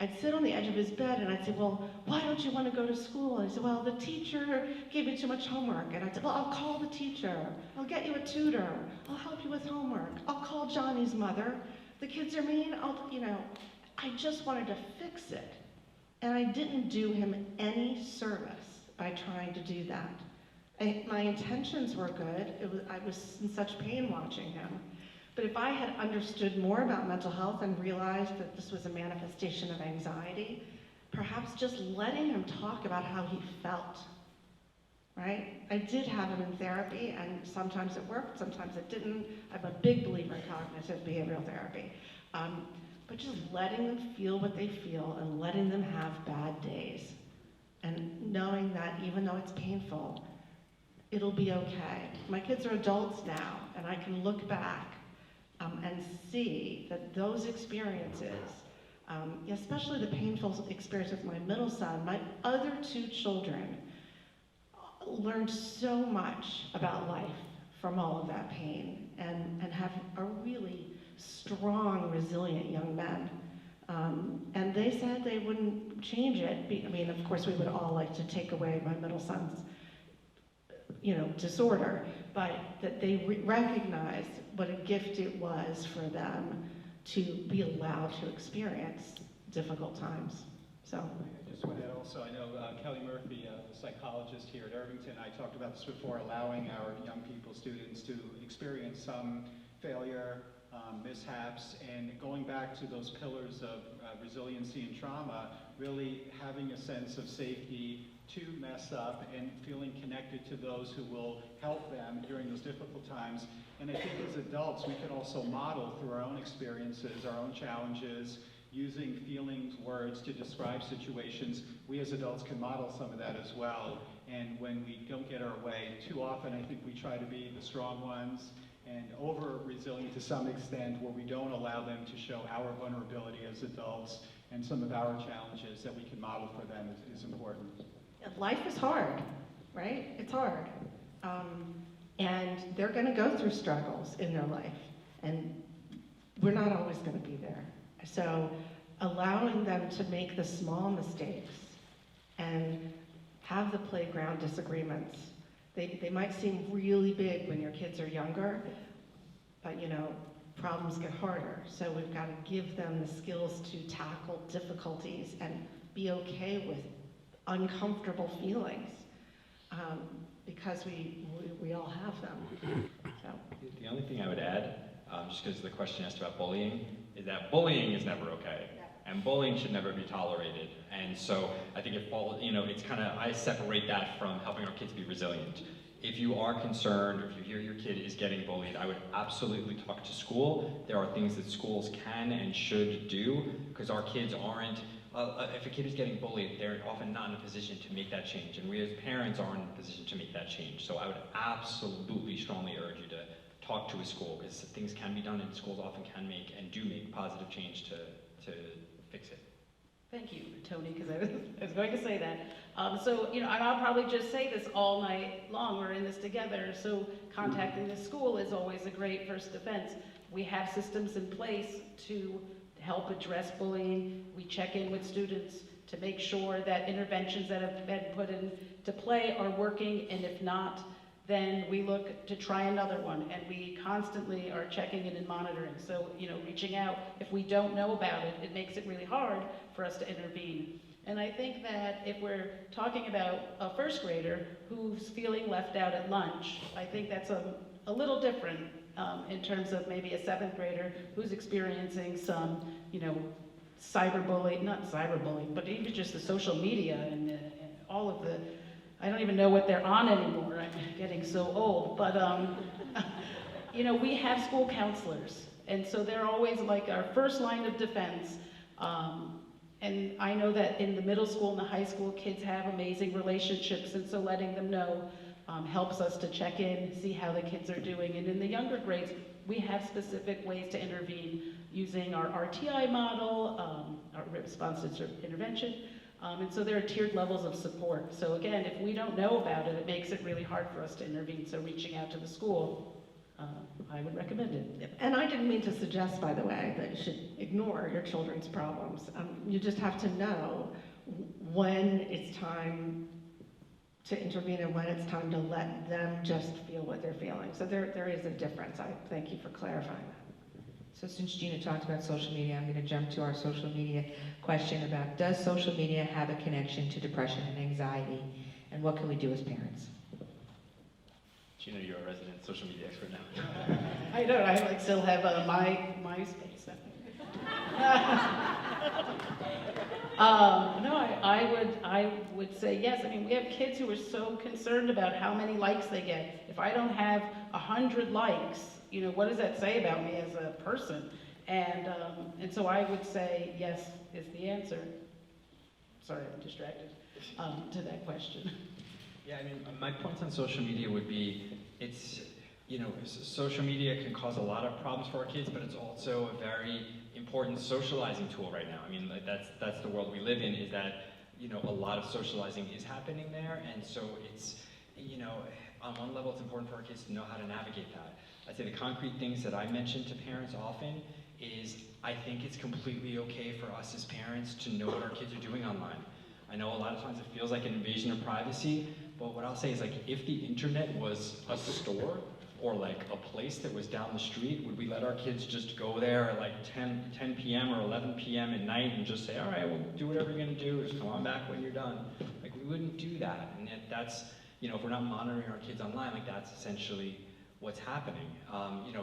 I'd sit on the edge of his bed and I'd say, well, why don't you want to go to school? And he'd say, well, the teacher gave me too much homework. And I'd say, well, I'll call the teacher. I'll get you a tutor. I'll help you with homework. I'll call Johnny's mother. The kids are mean. I just wanted to fix it. And I didn't do him any service by trying to do that. My intentions were good. I was in such pain watching him. But if I had understood more about mental health and realized that this was a manifestation of anxiety, perhaps just letting him talk about how he felt, right? I did have him in therapy, and sometimes it worked, sometimes it didn't. I'm a big believer in cognitive behavioral therapy. But just letting them feel what they feel and letting them have bad days. And knowing that even though it's painful, it'll be okay. My kids are adults now, and I can look back and see that those experiences, especially the painful experience with my middle son, my other two children learned so much about life from all of that pain and are really strong, resilient young men. And they said they wouldn't change it. I mean, of course, we would all like to take away my middle son's, disorder, but that they recognized what a gift it was for them to be allowed to experience difficult times. So. I just want to add also, I know Kelly Murphy, the psychologist here at Irvington, I talked about this before, allowing our young people, students, to experience some failure, mishaps, and going back to those pillars of resiliency and trauma, really having a sense of safety to mess up and feeling connected to those who will help them during those difficult times. And I think as adults, we can also model through our own experiences, our own challenges, using feelings, words to describe situations. We as adults can model some of that as well. And when we don't get our way, too often I think we try to be the strong ones and over-resilient to some extent, where we don't allow them to show our vulnerability as adults, and some of our challenges that we can model for them is important. Life is hard, right? It's hard. And they're going to go through struggles in their life, and we're not always going to be there. So allowing them to make the small mistakes and have the playground disagreements, they might seem really big when your kids are younger, but problems get harder. So we've got to give them the skills to tackle difficulties and be okay with uncomfortable feelings, because we all have them. So. The only thing I would add, just because the question asked about bullying, is that bullying is never okay. And bullying should never be tolerated. And so I think it's kind of, I separate that from helping our kids be resilient. If you are concerned, or if you hear your kid is getting bullied, I would absolutely talk to school. There are things that schools can and should do, because our kids aren't, if a kid is getting bullied, they're often not in a position to make that change. And we as parents aren't in a position to make that change. So I would absolutely strongly urge you to talk to a school, because things can be done, and schools often can make and do make positive change to fix it. Thank you, Tony, because I was going to say that. And I'll probably just say this all night long. We're in this together, so contacting the school is always a great first defense. We have systems in place to help address bullying. We check in with students to make sure that interventions that have been put into play are working, and if not, then we look to try another one, and we constantly are checking in and monitoring. So, reaching out, if we don't know about it, it makes it really hard for us to intervene. And I think that if we're talking about a first grader who's feeling left out at lunch, I think that's a little different in terms of maybe a seventh grader who's experiencing some, cyberbullying, not cyberbullying, but even just the social media and all of the, I don't even know what they're on anymore. I'm getting so old. But, we have school counselors. And so they're always like our first line of defense. And I know that in the middle school and the high school, kids have amazing relationships. And so letting them know helps us to check in, see how the kids are doing. And in the younger grades, we have specific ways to intervene using our RTI model, our responsive intervention. And so there are tiered levels of support. So again, if we don't know about it, it makes it really hard for us to intervene. So reaching out to the school, I would recommend it. And I didn't mean to suggest, by the way, that you should ignore your children's problems. You just have to know when it's time to intervene and when it's time to let them just feel what they're feeling. So there is a difference. I thank you for clarifying that. So since Gina talked about social media, I'm going to jump to our social media question about, does social media have a connection to depression and anxiety, and what can we do as parents? Gina, you're a resident social media expert now. I don't. I still have my MySpace. No, I would say yes. I mean, we have kids who are so concerned about how many likes they get. If I don't have 100 likes, what does that say about me as a person? And so I would say yes is the answer. Sorry, I'm distracted. to that question. Yeah, I mean, my points on social media would be, social media can cause a lot of problems for our kids, but it's also a very important socializing tool right now. I mean, like, that's the world we live in, is that, a lot of socializing is happening there, and so it's, on one level it's important for our kids to know how to navigate that. I'd say the concrete things that I mention to parents often is, I think it's completely okay for us as parents to know what our kids are doing online. I know a lot of times it feels like an invasion of privacy, but what I'll say is, like, if the internet was a store or like a place that was down the street, would we let our kids just go there at like 10 p.m. or 11 p.m. at night and just say, all right, well, do whatever you're gonna do, just come on back when you're done? Like, we wouldn't do that, and that's, if we're not monitoring our kids online, like, that's essentially what's happening.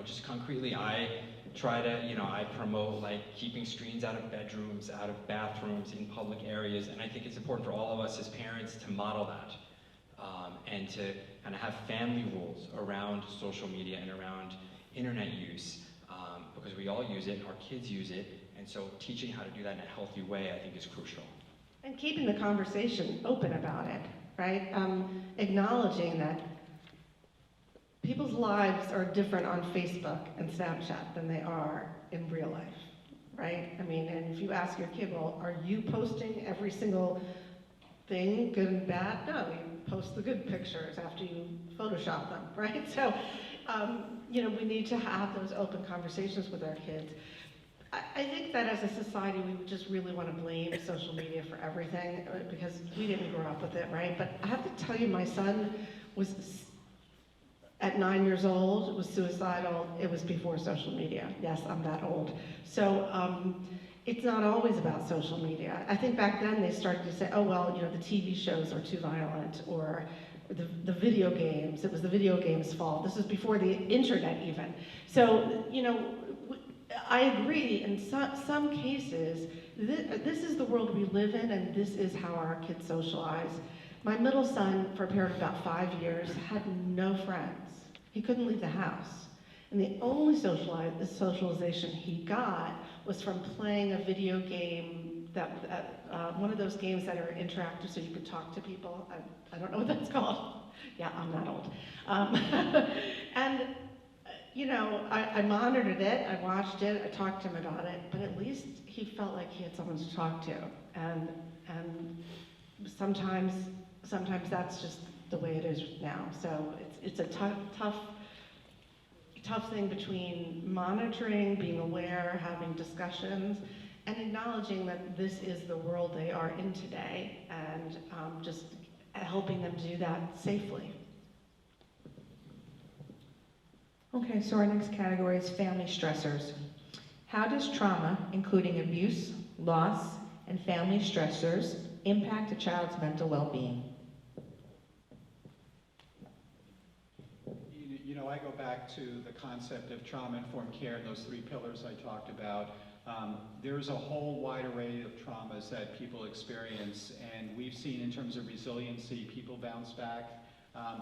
Just concretely, I try to, I promote like keeping screens out of bedrooms, out of bathrooms, in public areas, and I think it's important for all of us as parents to model that, and to kind of have family rules around social media and around internet use, because we all use it, our kids use it, and so teaching how to do that in a healthy way, I think, is crucial. And keeping the conversation open about it, right? Acknowledging that people's lives are different on Facebook and Snapchat than they are in real life, right? I mean, and if you ask your kid, well, are you posting every single thing, good and bad? No, you post the good pictures after you Photoshop them, right? So, we need to have those open conversations with our kids. I think that as a society, we would just really want to blame social media for everything, because we didn't grow up with it, right? But I have to tell you, my son was, at 9 years old, was suicidal. It was before social media. Yes, I'm that old. So it's not always about social media. I think back then they started to say, oh, well, the TV shows are too violent, or the video games, it was the video games' fault. This was before the internet even. So, I agree, in some cases, this is the world we live in, and this is how our kids socialize. My middle son, for a period of about 5 years, had no friends. He couldn't leave the house. And the only socialization he got was from playing a video game, one of those games that are interactive so you could talk to people. I don't know what that's called. Yeah, I'm that old. And I monitored it, I watched it, I talked to him about it, but at least he felt like he had someone to talk to. And sometimes that's just the way it is now. So it's a tough thing between monitoring, being aware, having discussions, and acknowledging that this is the world they are in today, and just helping them do that safely. Okay, so our next category is family stressors. How does trauma, including abuse, loss, and family stressors, impact a child's mental well-being? I go back to the concept of trauma-informed care and those 3 pillars I talked about. There's a whole wide array of traumas that people experience, and we've seen, in terms of resiliency, people bounce back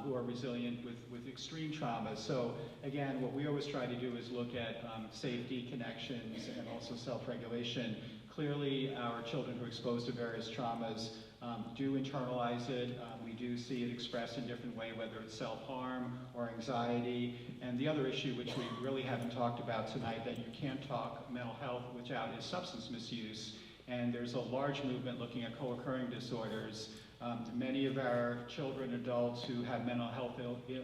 who are resilient with extreme trauma. So again, what we always try to do is look at safety, connections, and also self-regulation. Clearly, our children who are exposed to various traumas do internalize it. We do see it expressed in different ways, whether it's self-harm or anxiety. And the other issue, which we really haven't talked about tonight, that you can't talk mental health without, is substance misuse. And there's a large movement looking at co-occurring disorders. Many of our children, adults who have mental health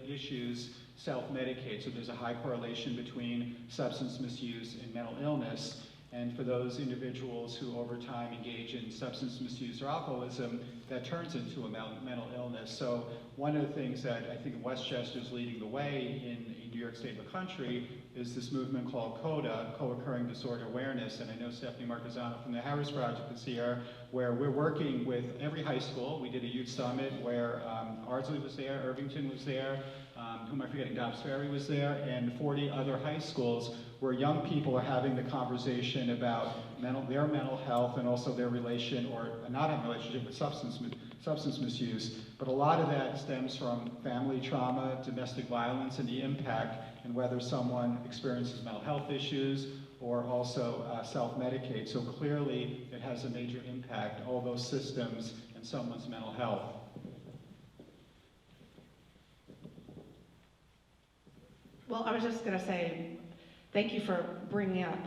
issues self-medicate, so there's a high correlation between substance misuse and mental illness. And for those individuals who over time engage in substance misuse or alcoholism, that turns into a mental illness. So one of the things that I think Westchester is leading the way in New York State and the country is this movement called CODA, Co-Occurring Disorder Awareness. And I know Stephanie Marquezano from the Harris Project is here, where we're working with every high school. We did a youth summit where Ardsley was there, Irvington was there, who am I forgetting, Dobbs Ferry was there, and 40 other high schools where young people are having the conversation about their mental health and also their relation, or not having a relationship with substance misuse. But a lot of that stems from family trauma, domestic violence, and the impact, and whether someone experiences mental health issues or also self-medicate. So clearly it has a major impact, all those systems and and someone's mental health. Well, I was just going to say, thank you for bringing up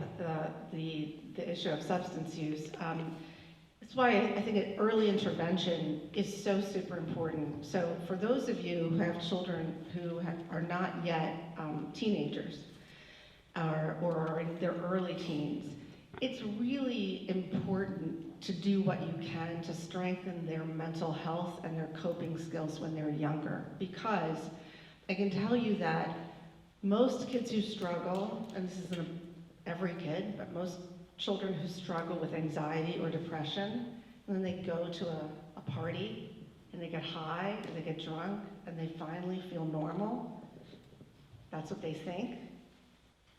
the issue of substance use. That's why I think early intervention is so super important. So for those of you who have children who are not yet teenagers or are in their early teens, it's really important to do what you can to strengthen their mental health and their coping skills when they're younger. Because I can tell you that most kids who struggle, and this isn't every kid, but most children who struggle with anxiety or depression, and then they go to a party and they get high and they get drunk and they finally feel normal. That's what they think.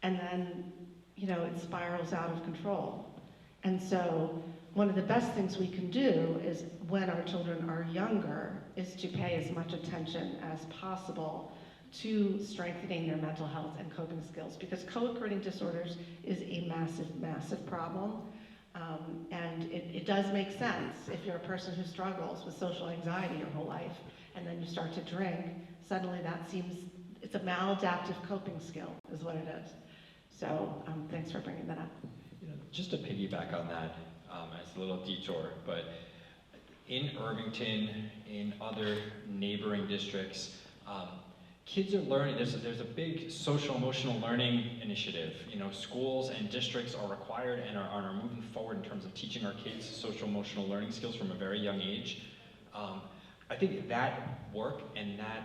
And then, it spirals out of control. And so one of the best things we can do is when our children are younger is to pay as much attention as possible to strengthening their mental health and coping skills, because co-occurring disorders is a massive, massive problem. And it does make sense if you're a person who struggles with social anxiety your whole life, and then you start to drink, suddenly it's a maladaptive coping skill is what it is. So thanks for bringing that up. Just to piggyback on that, as a little detour, but in Irvington, in other neighboring districts, kids are learning. There's a big social emotional learning initiative. Schools and districts are required and are moving forward in terms of teaching our kids social emotional learning skills from a very young age. I think that work and that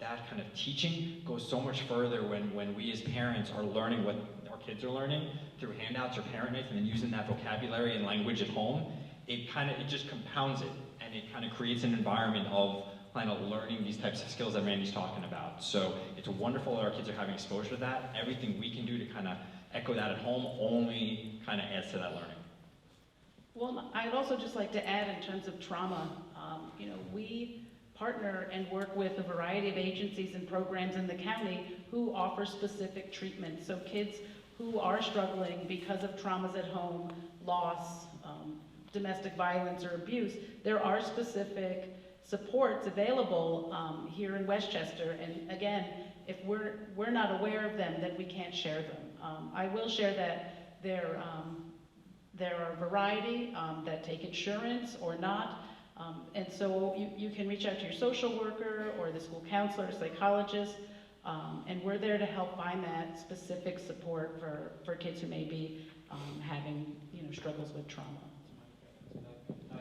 that kind of teaching goes so much further when we as parents are learning what our kids are learning through handouts or parent nights, and then using that vocabulary and language at home. It just compounds it, and it kind of creates an environment of kind of learning these types of skills that Randy's talking about. So it's wonderful that our kids are having exposure to that. Everything we can do to kind of echo that at home only kind of adds to that learning. Well, I'd also just like to add in terms of trauma, we partner and work with a variety of agencies and programs in the county who offer specific treatment. So kids who are struggling because of traumas at home, loss, domestic violence or abuse, there are specific supports available here in Westchester. And again, if we're not aware of them, then we can't share them. I will share that there are a variety that take insurance or not. And so you can reach out to your social worker or the school counselor, psychologist, and we're there to help find that specific support for kids who may be having struggles with trauma.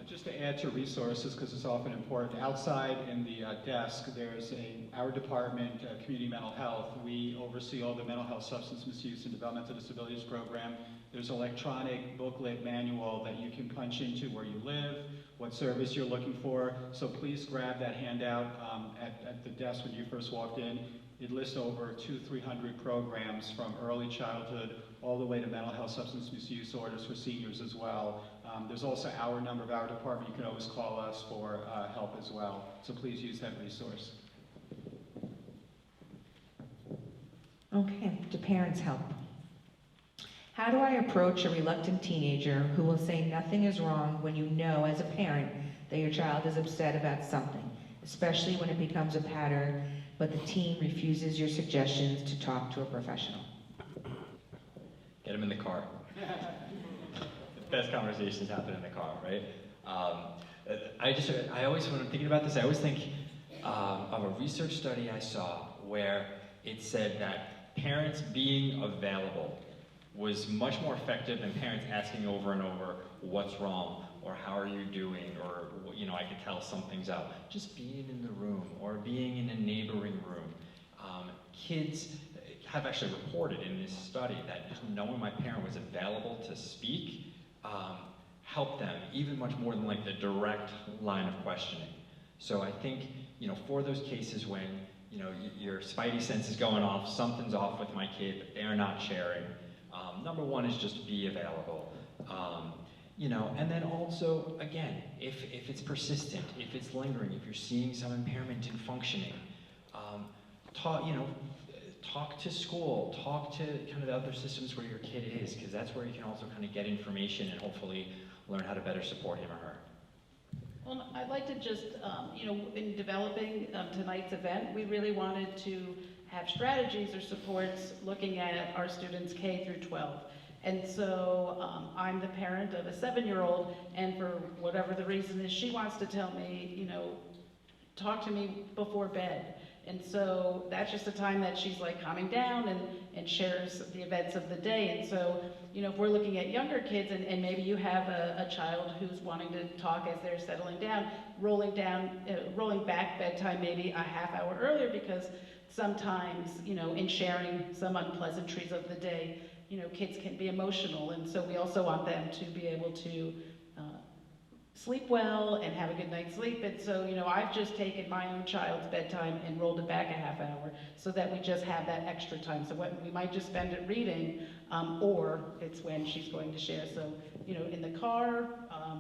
Just to add to resources, because it's often important, outside in the desk, there's our department, Community Mental Health. We oversee all the mental health, substance misuse, and developmental disabilities program. There's an electronic booklet manual that you can punch into where you live, what service you're looking for. So please grab that handout at the desk when you first walked in. It lists over 200-300 programs from early childhood all the way to mental health, substance misuse orders for seniors as well. There's also our number of our department. You can always call us for help as well. So please use that resource. Okay, do parents help? How do I approach a reluctant teenager who will say nothing is wrong when you know as a parent that your child is upset about something, especially when it becomes a pattern, but the teen refuses your suggestions to talk to a professional? Get them in the car. The best conversations happen in the car, right? I always, when I'm thinking about this, I always think of a research study I saw where it said that parents being available was much more effective than parents asking over and over what's wrong or how are you doing, or I could tell something's up. Just being in the room or being in a neighboring room. Kids have actually reported in this study that just knowing my parent was available to speak helped them even much more than like the direct line of questioning. So I think for those cases when your spidey sense is going off, something's off with my kid, but they're not sharing. Number one is just be available. And then also, again, if it's persistent, if it's lingering, if you're seeing some impairment in functioning, talk to school, talk to kind of the other systems where your kid is, because that's where you can also kind of get information and hopefully learn how to better support him or her. Well, I'd like to just, in developing tonight's event, we really wanted to have strategies or supports looking at our students K through 12. And so I'm the parent of a 7-year-old, and for whatever the reason is, she wants to tell me, talk to me before bed. And so that's just a time that she's like calming down and shares the events of the day. And so, if we're looking at younger kids and maybe you have a child who's wanting to talk as they're settling down, rolling back bedtime maybe a half hour earlier, because sometimes, in sharing some unpleasantries of the day, kids can be emotional. And so we also want them to be able to sleep well and have a good night's sleep. And so, I've just taken my own child's bedtime and rolled it back a half hour so that we just have that extra time. So we might just spend it reading, or it's when she's going to share. So, in the car,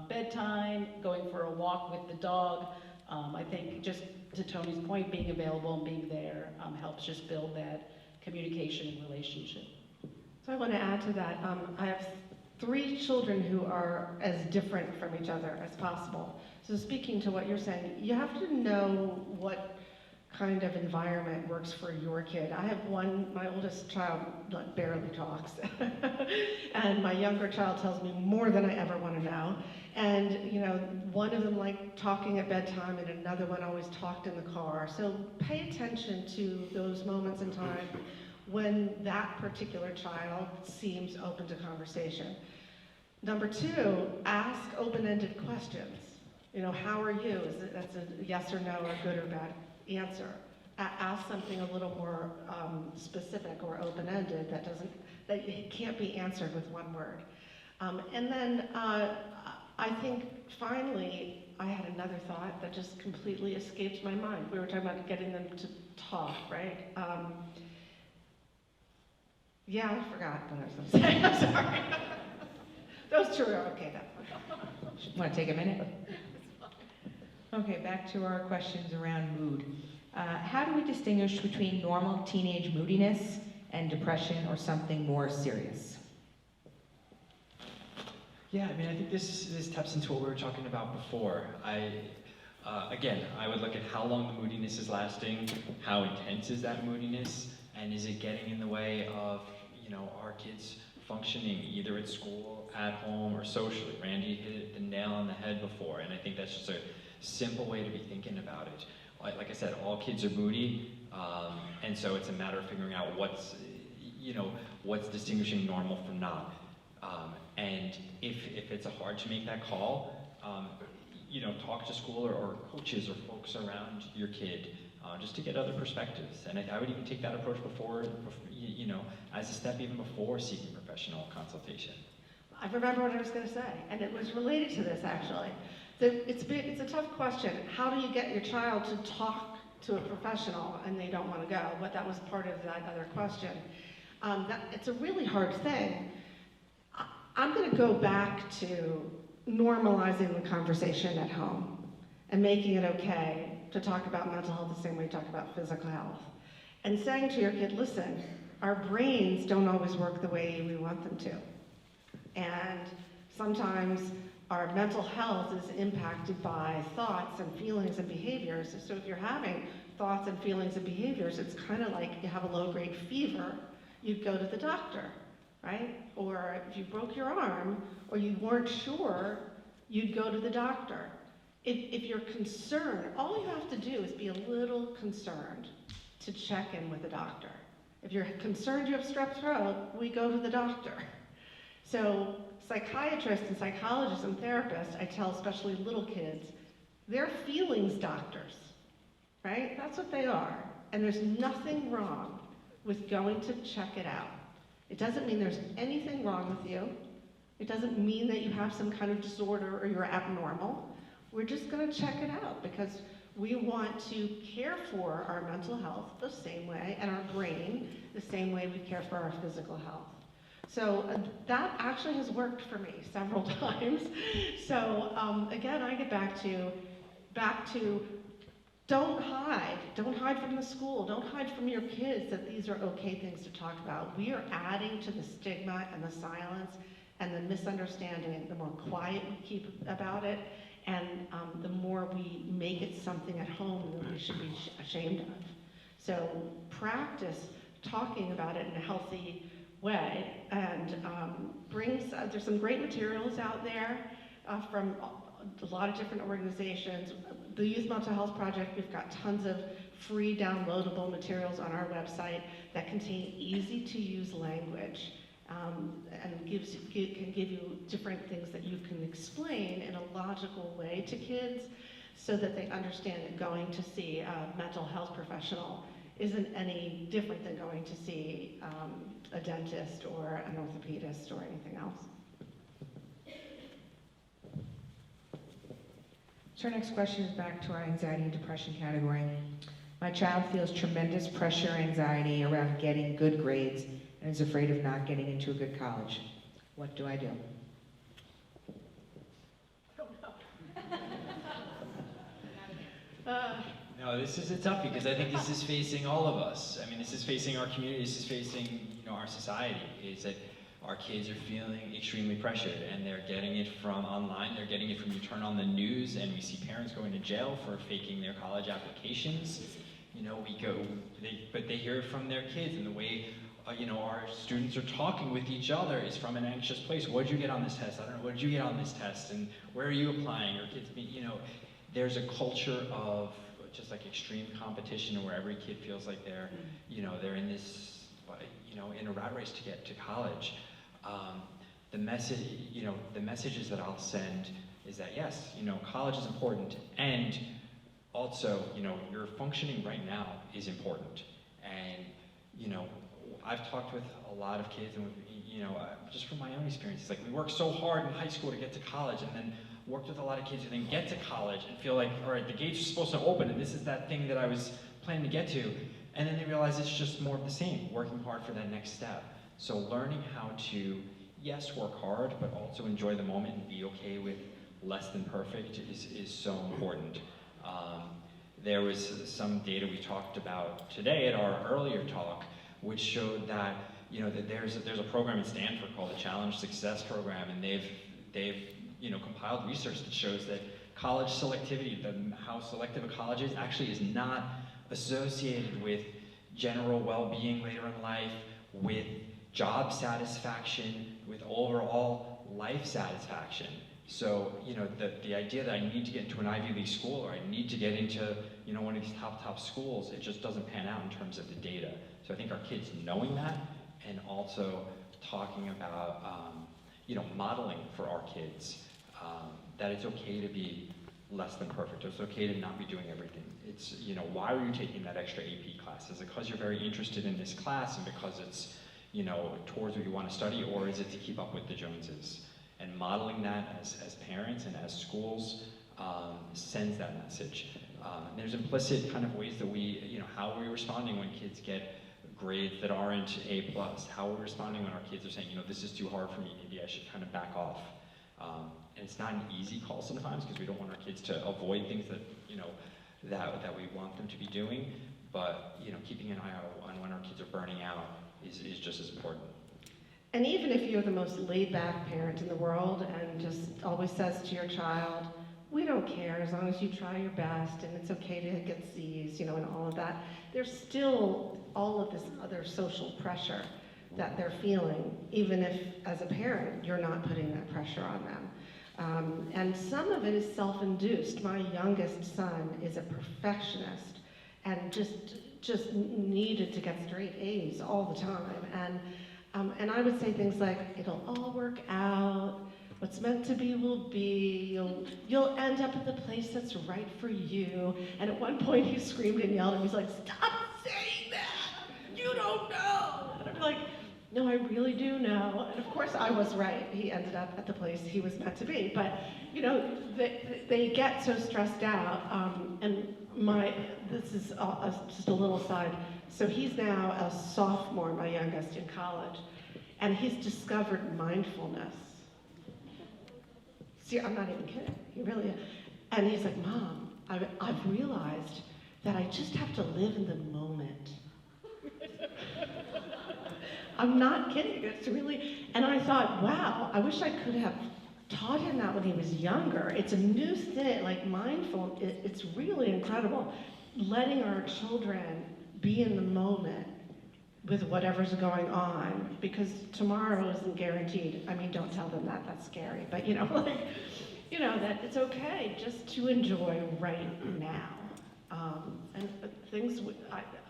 bedtime, going for a walk with the dog. I think just to Tony's point, being available and being there helps just build that communication and relationship. So I want to add to that. I have 3 children who are as different from each other as possible. So speaking to what you're saying, you have to know what kind of environment works for your kid. I have my oldest child barely talks, and my younger child tells me more than I ever want to know. And one of them liked talking at bedtime, and another one always talked in the car. So pay attention to those moments in time when that particular child seems open to conversation. Number 2, ask open-ended questions. How are you? That's a yes or no, or good or bad answer. Ask something a little more specific or open-ended that can't be answered with one word. And then I think finally, I had another thought that just completely escaped my mind. We were talking about getting them to talk, right? Yeah, I forgot what I was going to say. I'm sorry. Those 2 are okay then. Want to take a minute? Okay, back to our questions around mood. How do we distinguish between normal teenage moodiness and depression or something more serious? Yeah, I think this taps into what we were talking about before. Again, I would look at how long the moodiness is lasting, how intense is that moodiness, and is it getting in the way of, our kids functioning either at school, at home, or socially. Randy hit the nail on the head before, and I think that's just a simple way to be thinking about it. Like I said, all kids are moody, and so it's a matter of figuring out what's distinguishing normal from not. And if it's hard to make that call, talk to school or coaches or folks around your kid just to get other perspectives. And I would even take that approach before, as a step even before seeking professional consultation. I remember what I was going to say, and it was related to this actually. It's a tough question. How do you get your child to talk to a professional and they don't want to go? But that was part of that other question. It's a really hard thing. I'm going to go back to normalizing the conversation at home and making it okay to talk about mental health the same way you talk about physical health. And saying to your kid, listen, our brains don't always work the way we want them to. And sometimes our mental health is impacted by thoughts and feelings and behaviors. So if you're having thoughts and feelings and behaviors, it's kind of like you have a low-grade fever, you'd go to the doctor, right? Or if you broke your arm or you weren't sure, you'd go to the doctor. If you're concerned, all you have to do is be a little concerned to check in with the doctor. If you're concerned you have strep throat, we go to the doctor. So psychiatrists and psychologists and therapists, I tell especially little kids, they're feelings doctors, right? That's what they are. And there's nothing wrong with going to check it out. It doesn't mean there's anything wrong with you. It doesn't mean that you have some kind of disorder or you're abnormal. We're just going to check it out because we want to care for our mental health the same way and our brain the same way we care for our physical health. So that actually has worked for me several times. So again, I get back to don't hide from the school, don't hide from your kids that these are okay things to talk about. We are adding to the stigma and the silence and the misunderstanding. The more quiet we keep about it, and the more something at home that we should be ashamed of. So practice talking about it in a healthy way, and there's some great materials out there from a lot of different organizations. The Youth Mental Health Project, we've got tons of free downloadable materials on our website that contain easy to use language, and can give you different things that you can explain in a logical way to kids so that they understand that going to see a mental health professional isn't any different than going to see a dentist or an orthopedist or anything else. So our next question is back to our anxiety and depression category. My child feels tremendous pressure and anxiety around getting good grades and is afraid of not getting into a good college. What do I do? No, this is a toughie because I think this is facing all of us. I mean, this is facing our community, this is facing, our society, is that our kids are feeling extremely pressured, and they're getting it from online, they're getting it from, you turn on the news and we see parents going to jail for faking their college applications. But they hear it from their kids, and the way our students are talking with each other is from an anxious place. What did you get on this test? I don't know, what did you get on this test? And where are you applying? Or kids, there's a culture of just like extreme competition where every kid feels like they're in this, in a rat race to get to college. The messages that I'll send is that yes, college is important, and also, your functioning right now is important. And, I've talked with a lot of kids, and just from my own experiences, like we work so hard in high school to get to college, and then worked with a lot of kids who then get to college and feel like, all right, the gates are supposed to open, and this is that thing that I was planning to get to. And then they realize it's just more of the same, working hard for that next step. So learning how to, yes, work hard, but also enjoy the moment and be okay with less than perfect is so important. There was some data we talked about today at our earlier talk, which showed that that there's a program in Stanford called the Challenge Success Program, and they've compiled research that shows that college selectivity, how selective a college is, actually is not associated with general well-being later in life, with job satisfaction, with overall life satisfaction. So, the idea that I need to get into an Ivy League school, or I need to get into, one of these top schools, it just doesn't pan out in terms of the data. So I think our kids knowing that, and also talking about, modeling for our kids, that it's okay to be less than perfect. It's okay to not be doing everything. It's, why are you taking that extra AP class? Is it because you're very interested in this class and because it's, towards what you want to study, or is it to keep up with the Joneses? And modeling that as parents and as schools sends that message. And there's implicit kind of ways that we, how are we responding when kids get grades that aren't A+? How are we responding when our kids are saying, this is too hard for me, maybe I should kind of back off? And it's not an easy call sometimes, because we don't want our kids to avoid things that, that we want them to be doing. But, keeping an eye out on when our kids are burning out is just as important. And even if you're the most laid-back parent in the world and just always says to your child, we don't care as long as you try your best and it's okay to get C's, and all of that, there's still all of this other social pressure that they're feeling, even if, as a parent, you're not putting that pressure on them. And some of it is self-induced. My youngest son is a perfectionist and just needed to get straight A's all the time. And I would say things like, it'll all work out, what's meant to be will be, you'll end up at the place that's right for you. And at one point he screamed and yelled, and he's like, stop saying that, you don't know. And I'm like, no, I really do know. And of course I was right. He ended up at the place he was meant to be. But, they get so stressed out. And this is just a little side. So he's now a sophomore, my youngest, in college, and he's discovered mindfulness. See, I'm not even kidding, he really is. And he's like, Mom, I've realized that I just have to live in the moment. I'm not kidding, it's really, and I thought, wow, I wish I could have taught him that when he was younger. It's a new thing, like mindful, it's really incredible. Letting our children be in the moment with whatever's going on, because tomorrow isn't guaranteed. I mean, don't tell them that, that's scary, but that it's okay just to enjoy right now. And things,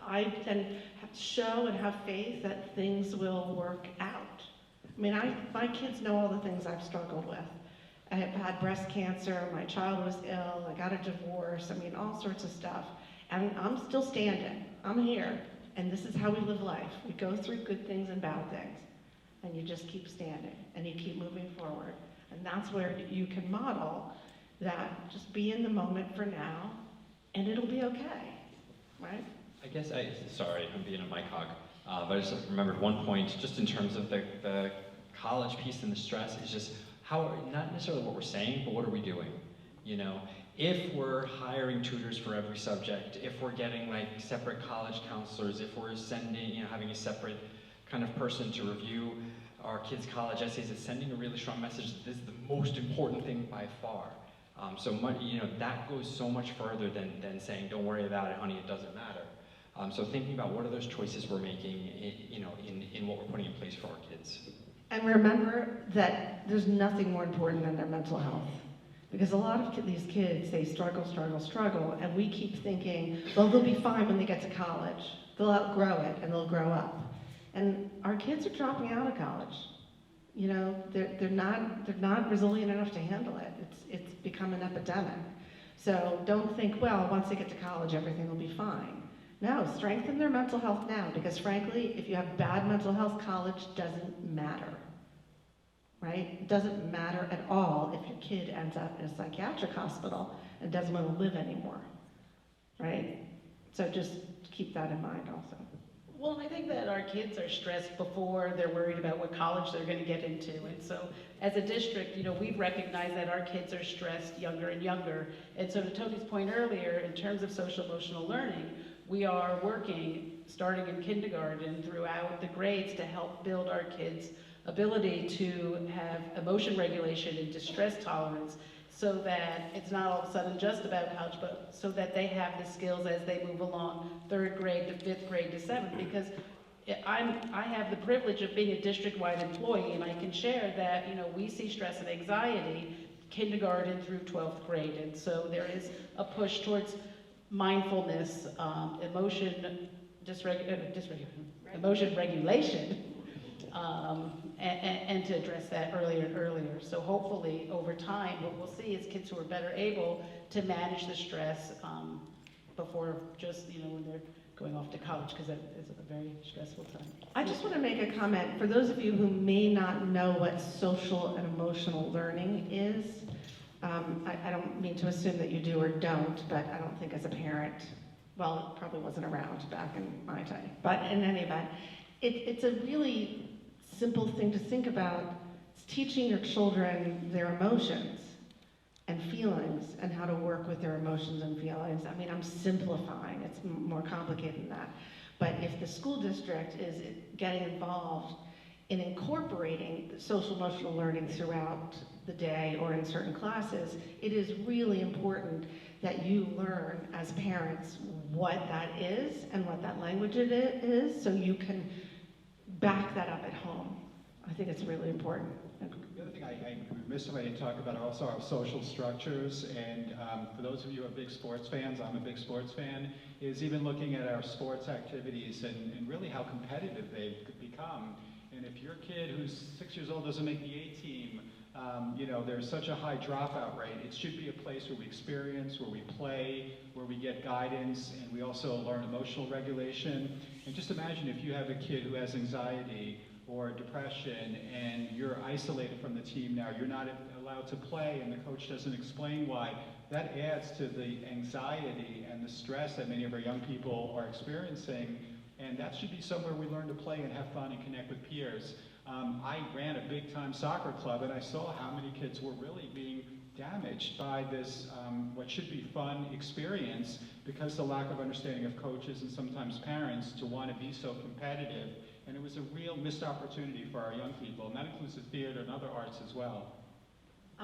I then show and have faith that things will work out. I mean, my kids know all the things I've struggled with. I have had breast cancer, my child was ill, I got a divorce, I mean, all sorts of stuff. And I'm still standing, I'm here, and this is how we live life. We go through good things and bad things, and you just keep standing, and you keep moving forward. And that's where you can model that, just be in the moment for now, and it'll be okay, right? I guess sorry, I'm being a mic hog, but I just remembered one point, just in terms of the college piece and the stress, is just how, not necessarily what we're saying, but what are we doing? If we're hiring tutors for every subject, if we're getting like separate college counselors, if we're sending, having a separate kind of person to review our kids' college essays, it's sending a really strong message that this is the most important thing by far. So much, that goes so much further than saying, don't worry about it, honey, it doesn't matter. So thinking about what are those choices we're making, in what we're putting in place for our kids. And remember that there's nothing more important than their mental health. Because a lot of these kids, they struggle, and we keep thinking, well, they'll be fine when they get to college. They'll outgrow it, and they'll grow up. And our kids are dropping out of college. They're not resilient enough to handle it. It's become an epidemic. So don't think, well, once they get to college, everything will be fine. No, strengthen their mental health now, because frankly, if you have bad mental health, college doesn't matter. Right? It doesn't matter at all if your kid ends up in a psychiatric hospital and doesn't want to live anymore, right? So just keep that in mind also. Well, I think that our kids are stressed before they're worried about what college they're going to get into. And so as a district, we've recognized that our kids are stressed younger and younger. And so to Tony's point earlier, in terms of social emotional learning, we are working, starting in kindergarten throughout the grades, to help build our kids' ability to have emotion regulation and distress tolerance, so that it's not all of a sudden just about college, but so that they have the skills as they move along 3rd grade to 5th grade to 7th. Because I have the privilege of being a district-wide employee, and I can share that we see stress and anxiety kindergarten through 12th grade, and so there is a push towards mindfulness, emotion regulation. And to address that earlier and earlier. So hopefully, over time, what we'll see is kids who are better able to manage the stress before just, when they're going off to college, because that is a very stressful time. I just want to make a comment. For those of you who may not know what social and emotional learning is, I don't mean to assume that you do or don't, but I don't think as a parent, well, it probably wasn't around back in my time. But in any event, it's a really simple thing to think about. It's teaching your children their emotions and feelings and how to work with their emotions and feelings. I mean, I'm simplifying, it's more complicated than that. But if the school district is getting involved in incorporating social emotional learning throughout the day or in certain classes, it is really important that you learn as parents what that is and what that language it is, so you can back that up at home. I think it's really important. The other thing I missed if I didn't talk about are also our social structures, and for those of you who are big sports fans, I'm a big sports fan, is even looking at our sports activities and really how competitive they've become. And if your kid who's 6 years old doesn't make the A team, there's such a high dropout rate. It should be a place where we experience, where we play, where we get guidance, and we also learn emotional regulation. And just imagine if you have a kid who has anxiety or depression and you're isolated from the team now, you're not allowed to play and the coach doesn't explain why. That adds to the anxiety and the stress that many of our young people are experiencing, and that should be somewhere we learn to play and have fun and connect with peers. I ran a big-time soccer club, and I saw how many kids were really being damaged by this, what should be fun experience, because the lack of understanding of coaches and sometimes parents to want to be so competitive. And it was a real missed opportunity for our young people, and that includes the theater and other arts as well.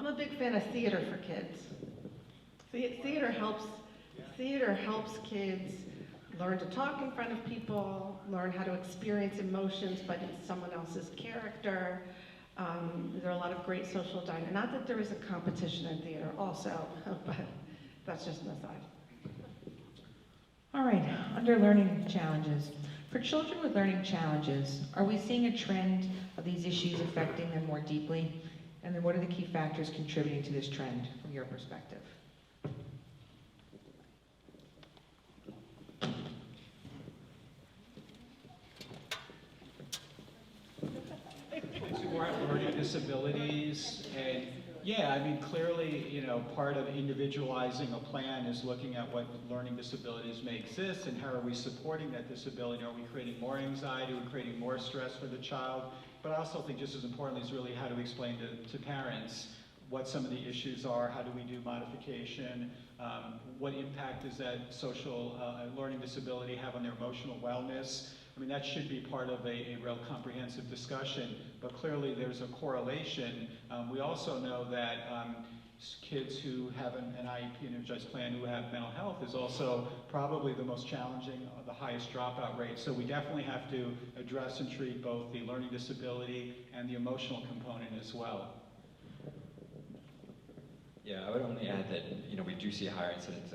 I'm a big fan of theater for kids. Theater helps kids learn to talk in front of people, learn how to experience emotions but in someone else's character. There are a lot of great social dynamics. Not that there is a competition in theater also, but that's just an aside. All right, under learning challenges. For children with learning challenges, are we seeing a trend of these issues affecting them more deeply? And then what are the key factors contributing to this trend from your perspective? Who have learning disabilities, and yeah, I mean, clearly, you know, part of individualizing a plan is looking at what learning disabilities may exist and how are we supporting that disability. Are we creating more anxiety? Are we creating more stress for the child? But I also think just as importantly is really how to explain to parents what some of the issues are, how do we do modification, what impact does that social learning disability have on their emotional wellness. I mean, that should be part of a real comprehensive discussion, but clearly there's a correlation. We also know that kids who have an IEP, an individualized plan, who have mental health is also probably the most challenging, the highest dropout rate. So we definitely have to address and treat both the learning disability and the emotional component as well. Yeah, I would only add that, you know, we do see a higher incidence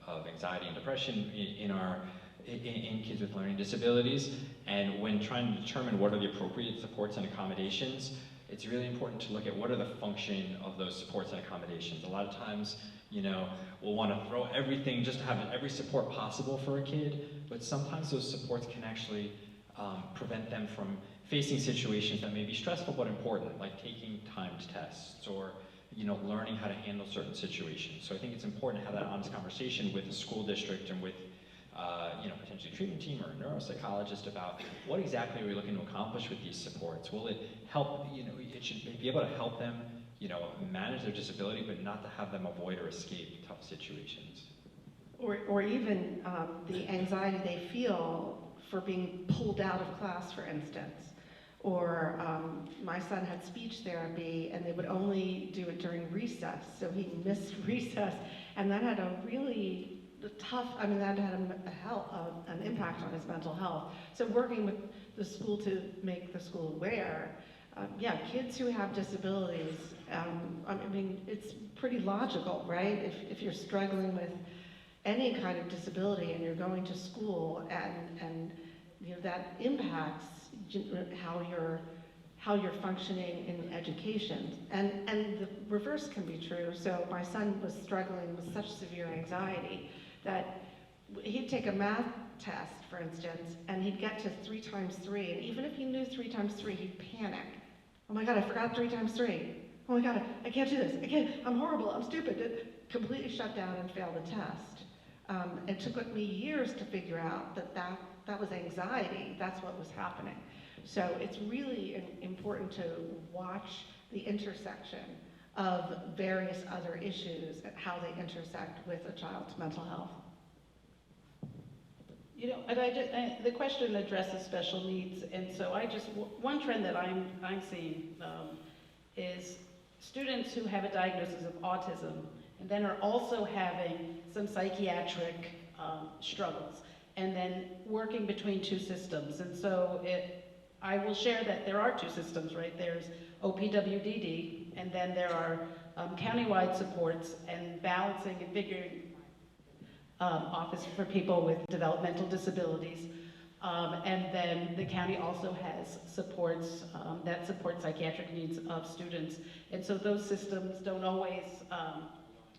of anxiety and depression in kids with learning disabilities, and when trying to determine what are the appropriate supports and accommodations, it's really important to look at what are the function of those supports and accommodations. A lot of times, you know, we'll want to throw everything, just to have every support possible for a kid, but sometimes those supports can actually prevent them from facing situations that may be stressful but important, like taking timed tests or, you know, learning how to handle certain situations. So I think it's important to have that honest conversation with the school district and with you know, potentially a treatment team or a neuropsychologist about what exactly are we looking to accomplish with these supports. Will it help, you know, it should be able to help them, you know, manage their disability, but not to have them avoid or escape tough situations. Or even the anxiety they feel for being pulled out of class, for instance. Or my son had speech therapy and they would only do it during recess, so he missed recess, and that had a really tough, I mean, that had an impact on his mental health. So working with the school to make the school aware, yeah, kids who have disabilities, I mean, it's pretty logical, right? If you're struggling with any kind of disability and you're going to school and you know, that impacts how you're functioning in education. And the reverse can be true. So my son was struggling with such severe anxiety that he'd take a math test, for instance, and he'd get to 3 times 3, and even if he knew 3 times 3, he'd panic. Oh my God, I forgot 3 times 3. Oh my God, I can't do this. I'm horrible, I'm stupid. It completely shut down and failed the test. It took me years to figure out that was anxiety. That's what was happening. So it's really important to watch the intersection of various other issues and how they intersect with a child's mental health. You know, and the question addresses special needs, and so one trend that I'm seeing is students who have a diagnosis of autism and then are also having some psychiatric struggles, and then working between 2 systems. And so I will share that there are 2 systems, right? There's OPWDD, and then there are countywide supports and balancing and figuring office for people with developmental disabilities. And then the county also has supports that support psychiatric needs of students. And so those systems don't always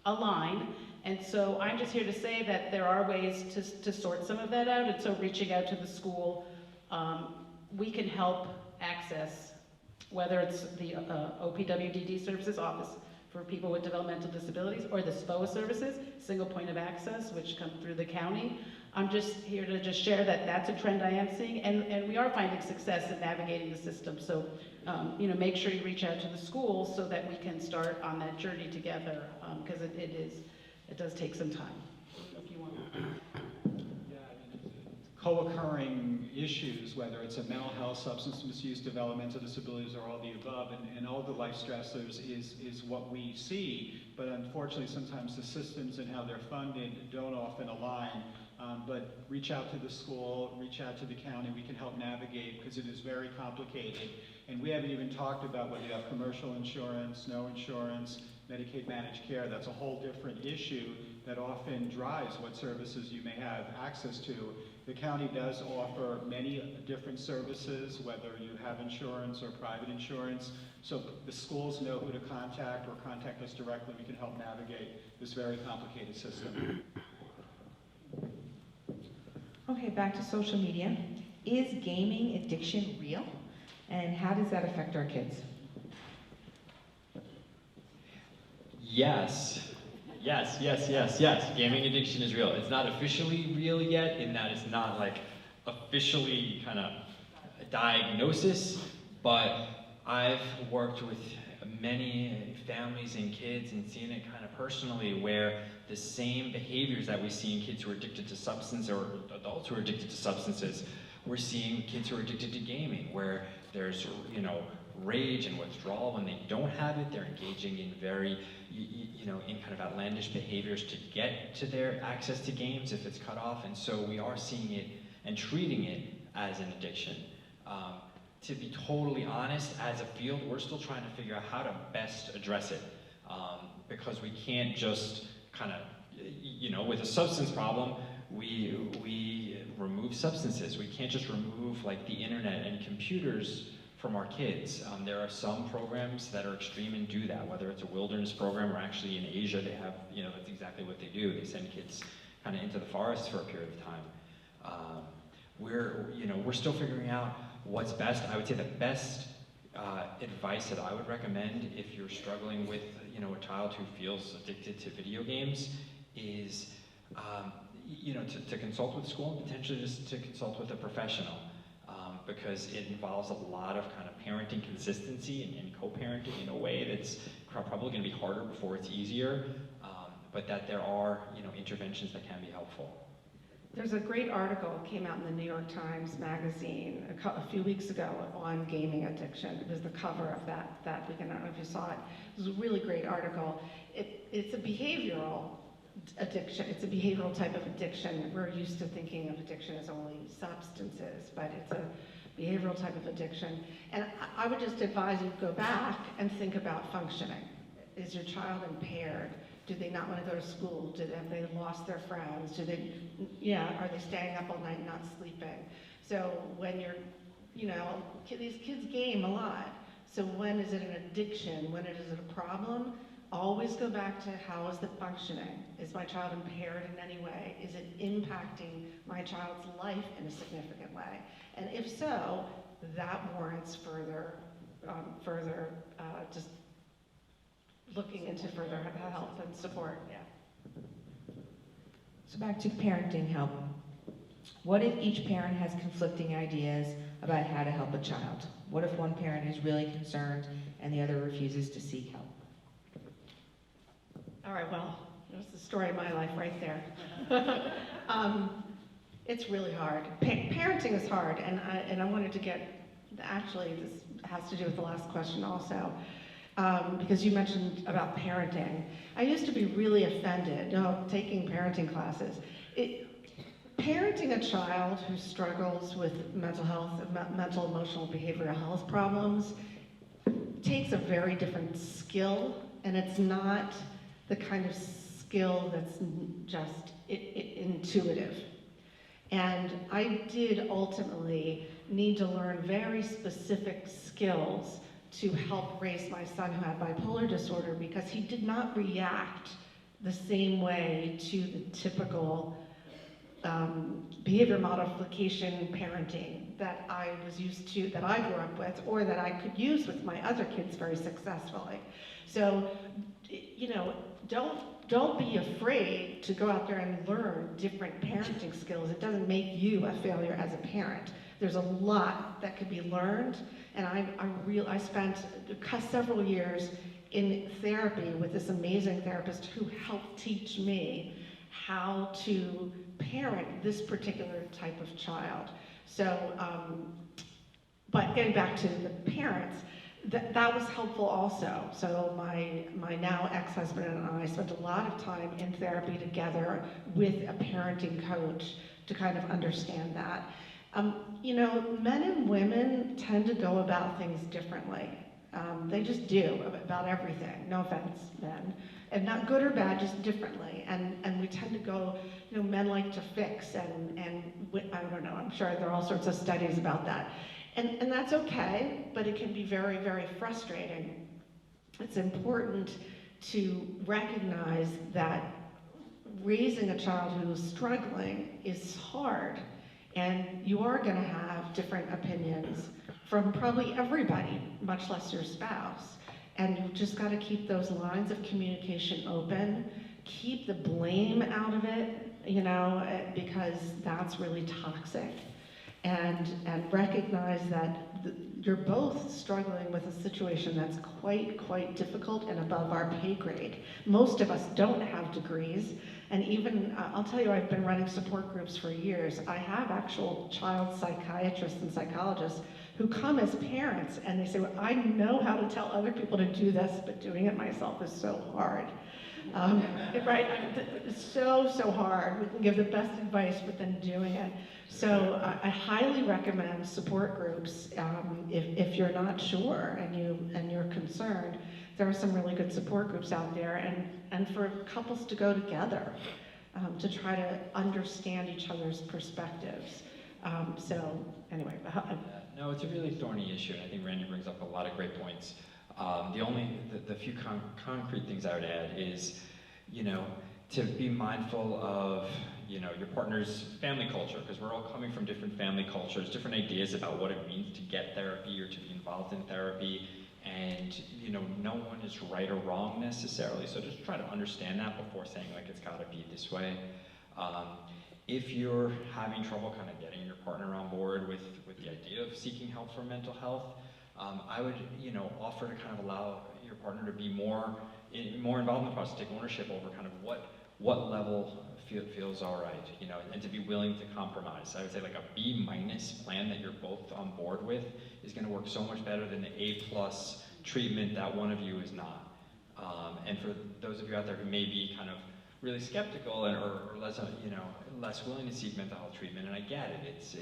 align. And so I'm just here to say that there are ways to sort some of that out. And so reaching out to the school, we can help access, whether it's the OPWDD services office for people with developmental disabilities, or the SPOA services, single point of access, which come through the county. I'm just here to just share that that's a trend I am seeing, and we are finding success in navigating the system. So, you know, make sure you reach out to the schools so that we can start on that journey together, because it does take some time. If you want. Co-occurring, issues, whether it's a mental health, substance misuse, developmental disabilities, or all the above, and all the life stressors is what we see. But unfortunately, sometimes the systems and how they're funded don't often align. But reach out to the school, reach out to the county, we can help navigate, because it is very complicated. And we haven't even talked about whether you have commercial insurance, no insurance, Medicaid managed care. That's a whole different issue that often drives what services you may have access to. The county does offer many different services, whether you have insurance or private insurance. So the schools know who to contact, or contact us directly. We can help navigate this very complicated system. Okay, back to social media. Is gaming addiction real? And how does that affect our kids? Yes. Gaming addiction is real. It's not officially real yet, in that it's not like officially kind of a diagnosis, but I've worked with many families and kids and seen it kind of personally, where the same behaviors that we see in kids who are addicted to substance, or adults who are addicted to substances, we're seeing kids who are addicted to gaming, where there's, rage and withdrawal when they don't have it. They're engaging in very, in kind of outlandish behaviors to get to their access to games if it's cut off. And so we are seeing it and treating it as an addiction. To be totally honest, as a field, we're still trying to figure out how to best address it. Because we can't just kind of, with a substance problem, we remove substances. We can't just remove like the internet and computers from our kids. There are some programs that are extreme and do that, whether it's a wilderness program, or actually in Asia they have, that's exactly what they do. They send kids kind of into the forest for a period of time. We're still figuring out what's best. I would say the best advice that I would recommend if you're struggling with, a child who feels addicted to video games is, to consult with school, and potentially just to consult with a professional. Because it involves a lot of kind of parenting consistency and co-parenting in a way that's probably going to be harder before it's easier, but that there are, interventions that can be helpful. There's a great article that came out in the New York Times Magazine a few weeks ago on gaming addiction. It was the cover of that weekend. I don't know if you saw it. It was a really great article. It's a behavioral addiction. It's a behavioral type of addiction. We're used to thinking of addiction as only substances, but it's a behavioral type of addiction. And I would just advise you to go back and think about functioning. Is your child impaired? Do they not want to go to school? Have they lost their friends? Are they staying up all night not sleeping? So when you're, these kids game a lot. So when is it an addiction? When is it a problem? Always go back to, how is it functioning? Is my child impaired in any way? Is it impacting my child's life in a significant way? And if so, that warrants further just looking into further help and support. Yeah. So back to parenting help. What if each parent has conflicting ideas about how to help a child? What if one parent is really concerned and the other refuses to seek help? All right, well, that's the story of my life right there. It's really hard. Parenting is hard, and I wanted to actually this has to do with the last question also, because you mentioned about parenting. I used to be really offended taking parenting classes. Parenting a child who struggles with mental health, mental, emotional, behavioral health problems takes a very different skill, and it's not the kind of skill that's just intuitive. And I did ultimately need to learn very specific skills to help raise my son who had bipolar disorder, because he did not react the same way to the typical behavior modification parenting that I was used to, that I grew up with, or that I could use with my other kids very successfully. So, don't be afraid to go out there and learn different parenting skills. It doesn't make you a failure as a parent. There's a lot that could be learned, and I spent several years in therapy with this amazing therapist who helped teach me how to parent this particular type of child. So, but getting back to the parents, that was helpful also. So my now ex-husband and I spent a lot of time in therapy together with a parenting coach to kind of understand that. You know, men and women tend to go about things differently. They just do about everything. No offense, men. And not good or bad, just differently. And we tend to go, you know, men like to fix and I don't know, I'm sure there are all sorts of studies about that. And that's okay, but it can be very, very frustrating. It's important to recognize that raising a child who is struggling is hard, and you are going to have different opinions from probably everybody, much less your spouse. And you've just got to keep those lines of communication open, keep the blame out of it, you know, because that's really toxic. And recognize that you're both struggling with a situation that's quite difficult and above our pay grade. Most of us don't have degrees, and even, I'll tell you, I've been running support groups for years. I have actual child psychiatrists and psychologists who come as parents, and they say, well, I know how to tell other people to do this, but doing it myself is so hard. Right? It's so hard. We can give the best advice, but then doing it. So I highly recommend support groups if you're not sure and you're concerned. There are some really good support groups out there, and for couples to go together to try to understand each other's perspectives. So anyway. No, it's a really thorny issue, and I think Randy brings up a lot of great points. The few concrete things I would add is, you know, to be mindful of, you know, your partner's family culture, because we're all coming from different family cultures, different ideas about what it means to get therapy or to be involved in therapy, and, you know, no one is right or wrong necessarily, so just try to understand that before saying, like, it's got to be this way. If you're having trouble kind of getting your partner on board with the idea of seeking help for mental health, I would, you know, offer to kind of allow your partner to be more involved in the process, take ownership over kind of what level feels all right, you know, and to be willing to compromise. I would say like a B- plan that you're both on board with is going to work so much better than the A+ treatment that one of you is not. And for those of you out there who may be kind of really skeptical or less, you know, less willing to seek mental health treatment, and I get it,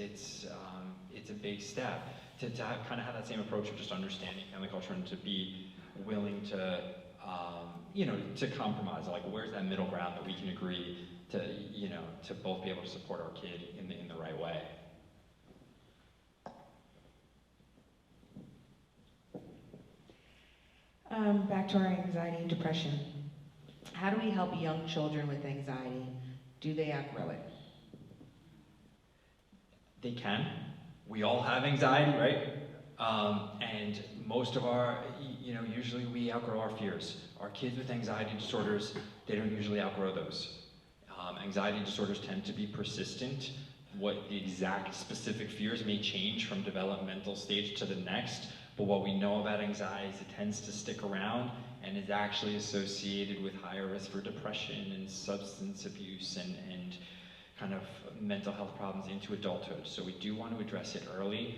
it's a big step to kind of have that same approach of just understanding family culture and to be willing to, you know, to compromise. Like, where's that middle ground that we can agree to, you know, to both be able to support our kid in the right way. Back to our anxiety and depression. How do we help young children with anxiety? Do they outgrow it? They can. We all have anxiety, right? And most of our, you know, usually we outgrow our fears. Our kids with anxiety disorders, they don't usually outgrow those. Anxiety disorders tend to be persistent. What the exact specific fears may change from developmental stage to the next, but what we know about anxiety is it tends to stick around and is actually associated with higher risk for depression and substance abuse and kind of mental health problems into adulthood. So we do want to address it early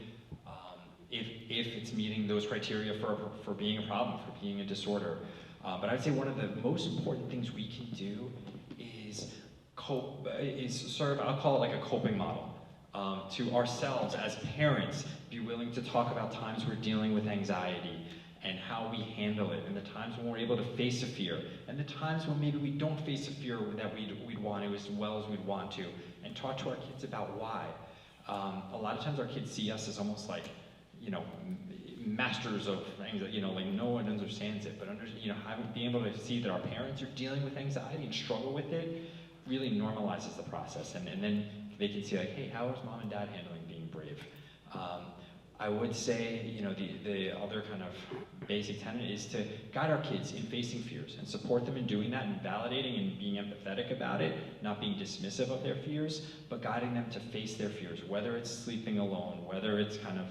if it's meeting those criteria for being a problem, for being a disorder. But I'd say one of the most important things we can do is sort of, I'll call it like a coping model. To ourselves as parents, be willing to talk about times we're dealing with anxiety and how we handle it, and the times when we're able to face a fear, and the times when maybe we don't face a fear that we'd want to as well as we'd want to, and talk to our kids about why. A lot of times our kids see us as almost like, you know, masters of anxiety, you know, like no one understands it, but you know, being able to see that our parents are dealing with anxiety and struggle with it really normalizes the process, and then they can see like, hey, how is mom and dad handling being brave? I would say, you know, the other kind of basic tenet is to guide our kids in facing fears and support them in doing that and validating and being empathetic about it, not being dismissive of their fears, but guiding them to face their fears, whether it's sleeping alone, whether it's kind of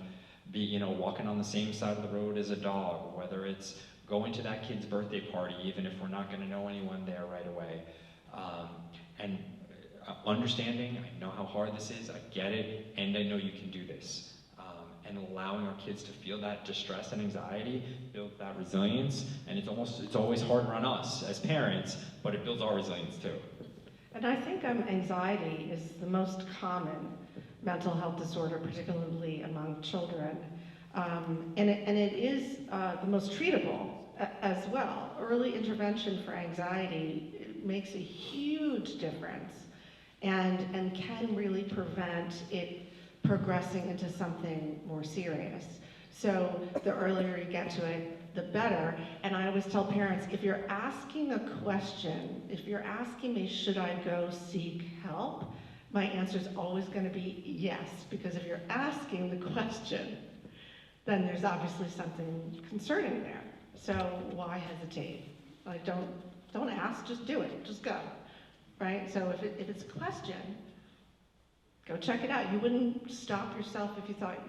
you know, walking on the same side of the road as a dog, whether it's going to that kid's birthday party, even if we're not going to know anyone there right away. And understanding, I know how hard this is, I get it, and I know you can do this. And allowing our kids to feel that distress and anxiety builds that resilience, and it's always harder on us as parents, but it builds our resilience too. And I think anxiety is the most common mental health disorder, particularly among children. And it is the most treatable as well. Early intervention for anxiety makes a huge difference and can really prevent it progressing into something more serious. So the earlier you get to it, the better. And I always tell parents, if you're asking a question, if you're asking me, should I go seek help? My answer is always going to be yes, because if you're asking the question, then there's obviously something concerning there. So why hesitate? Like, don't ask, just do it, just go, right? So if it's a question, go check it out. You wouldn't stop yourself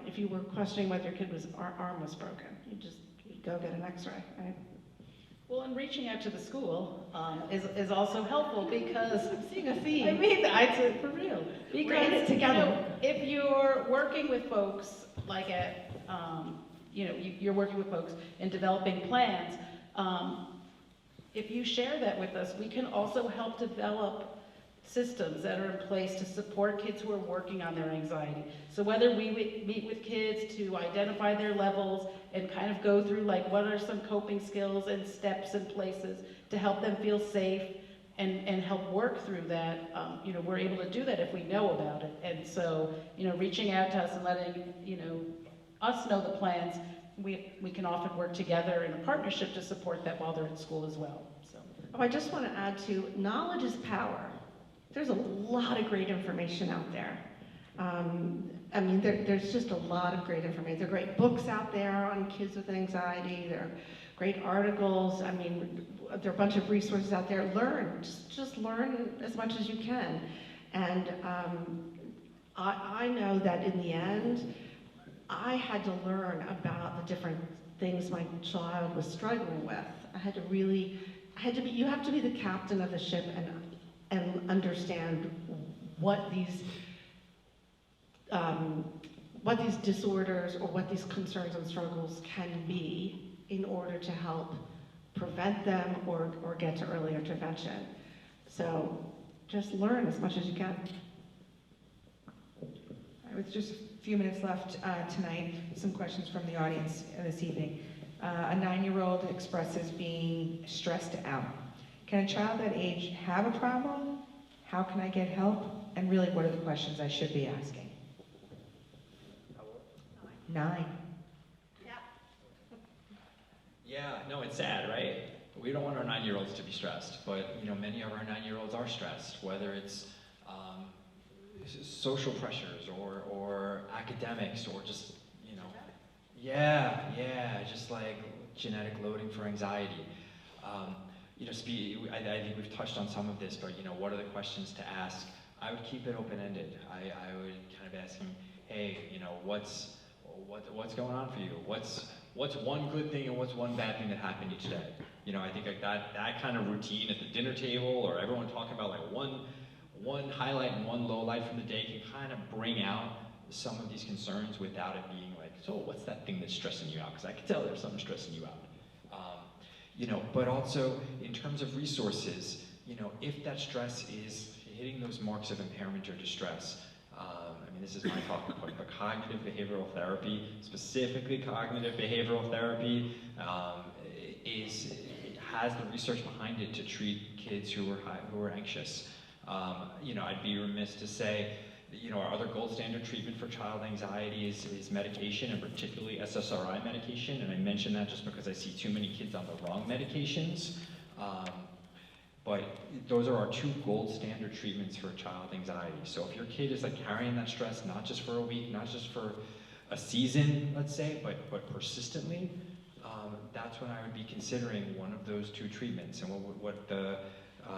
if you were questioning whether your kid's arm was broken. You'd go get an X-ray, right? Well, and reaching out to the school is also helpful because I'm seeing a theme. I mean, it's for real. Because we're in it together. if you're working with folks like at, you're working with folks in developing plans, if you share that with us, we can also help develop systems that are in place to support kids who are working on their anxiety. So whether we meet with kids to identify their levels and kind of go through like what are some coping skills and steps and places to help them feel safe and help work through that, we're able to do that if we know about it. And so, reaching out to us and letting, us know the plans, we can often work together in a partnership to support that while they're in school as well. So. Oh, I just want to add to, knowledge is power. There's a lot of great information out there. There's just a lot of great information. There are great books out there on kids with anxiety. There are great articles. There are a bunch of resources out there. Learn, just learn as much as you can. And I know that in the end, I had to learn about the different things my child was struggling with. You have to be the captain of the ship and understand what these disorders or what these concerns and struggles can be in order to help prevent them or get to early intervention. So just learn as much as you can. With just a few minutes left tonight, some questions from the audience this evening. A 9-year-old expresses being stressed out. Can a child that age have a problem? How can I get help? And really, what are the questions I should be asking? 9. Yeah, no, it's sad, right? We don't want our 9-year-olds to be stressed, but many of our 9-year-olds are stressed, whether it's social pressures or academics or just just like genetic loading for anxiety. I think we've touched on some of this, but what are the questions to ask? I would keep it open-ended. I would kind of ask him, hey, what's going on for you? What's one good thing and what's one bad thing that happened to you today? I think like that kind of routine at the dinner table, or everyone talking about like one highlight and one low light from the day, can kind of bring out some of these concerns without it being like, so what's that thing that's stressing you out? Because I can tell there's something stressing you out. But also in terms of resources, if that stress is hitting those marks of impairment or distress, this is my talking point, but cognitive behavioral therapy, specifically cognitive behavioral therapy, has the research behind it to treat kids who are anxious. I'd be remiss to say that, our other gold standard treatment for child anxiety is medication, and particularly SSRI medication. And I mention that just because I see too many kids on the wrong medications. But those are our 2 gold standard treatments for child anxiety. So if your kid is like carrying that stress, not just for a week, not just for a season, let's say, but persistently, that's when I would be considering one of those 2 treatments. And what the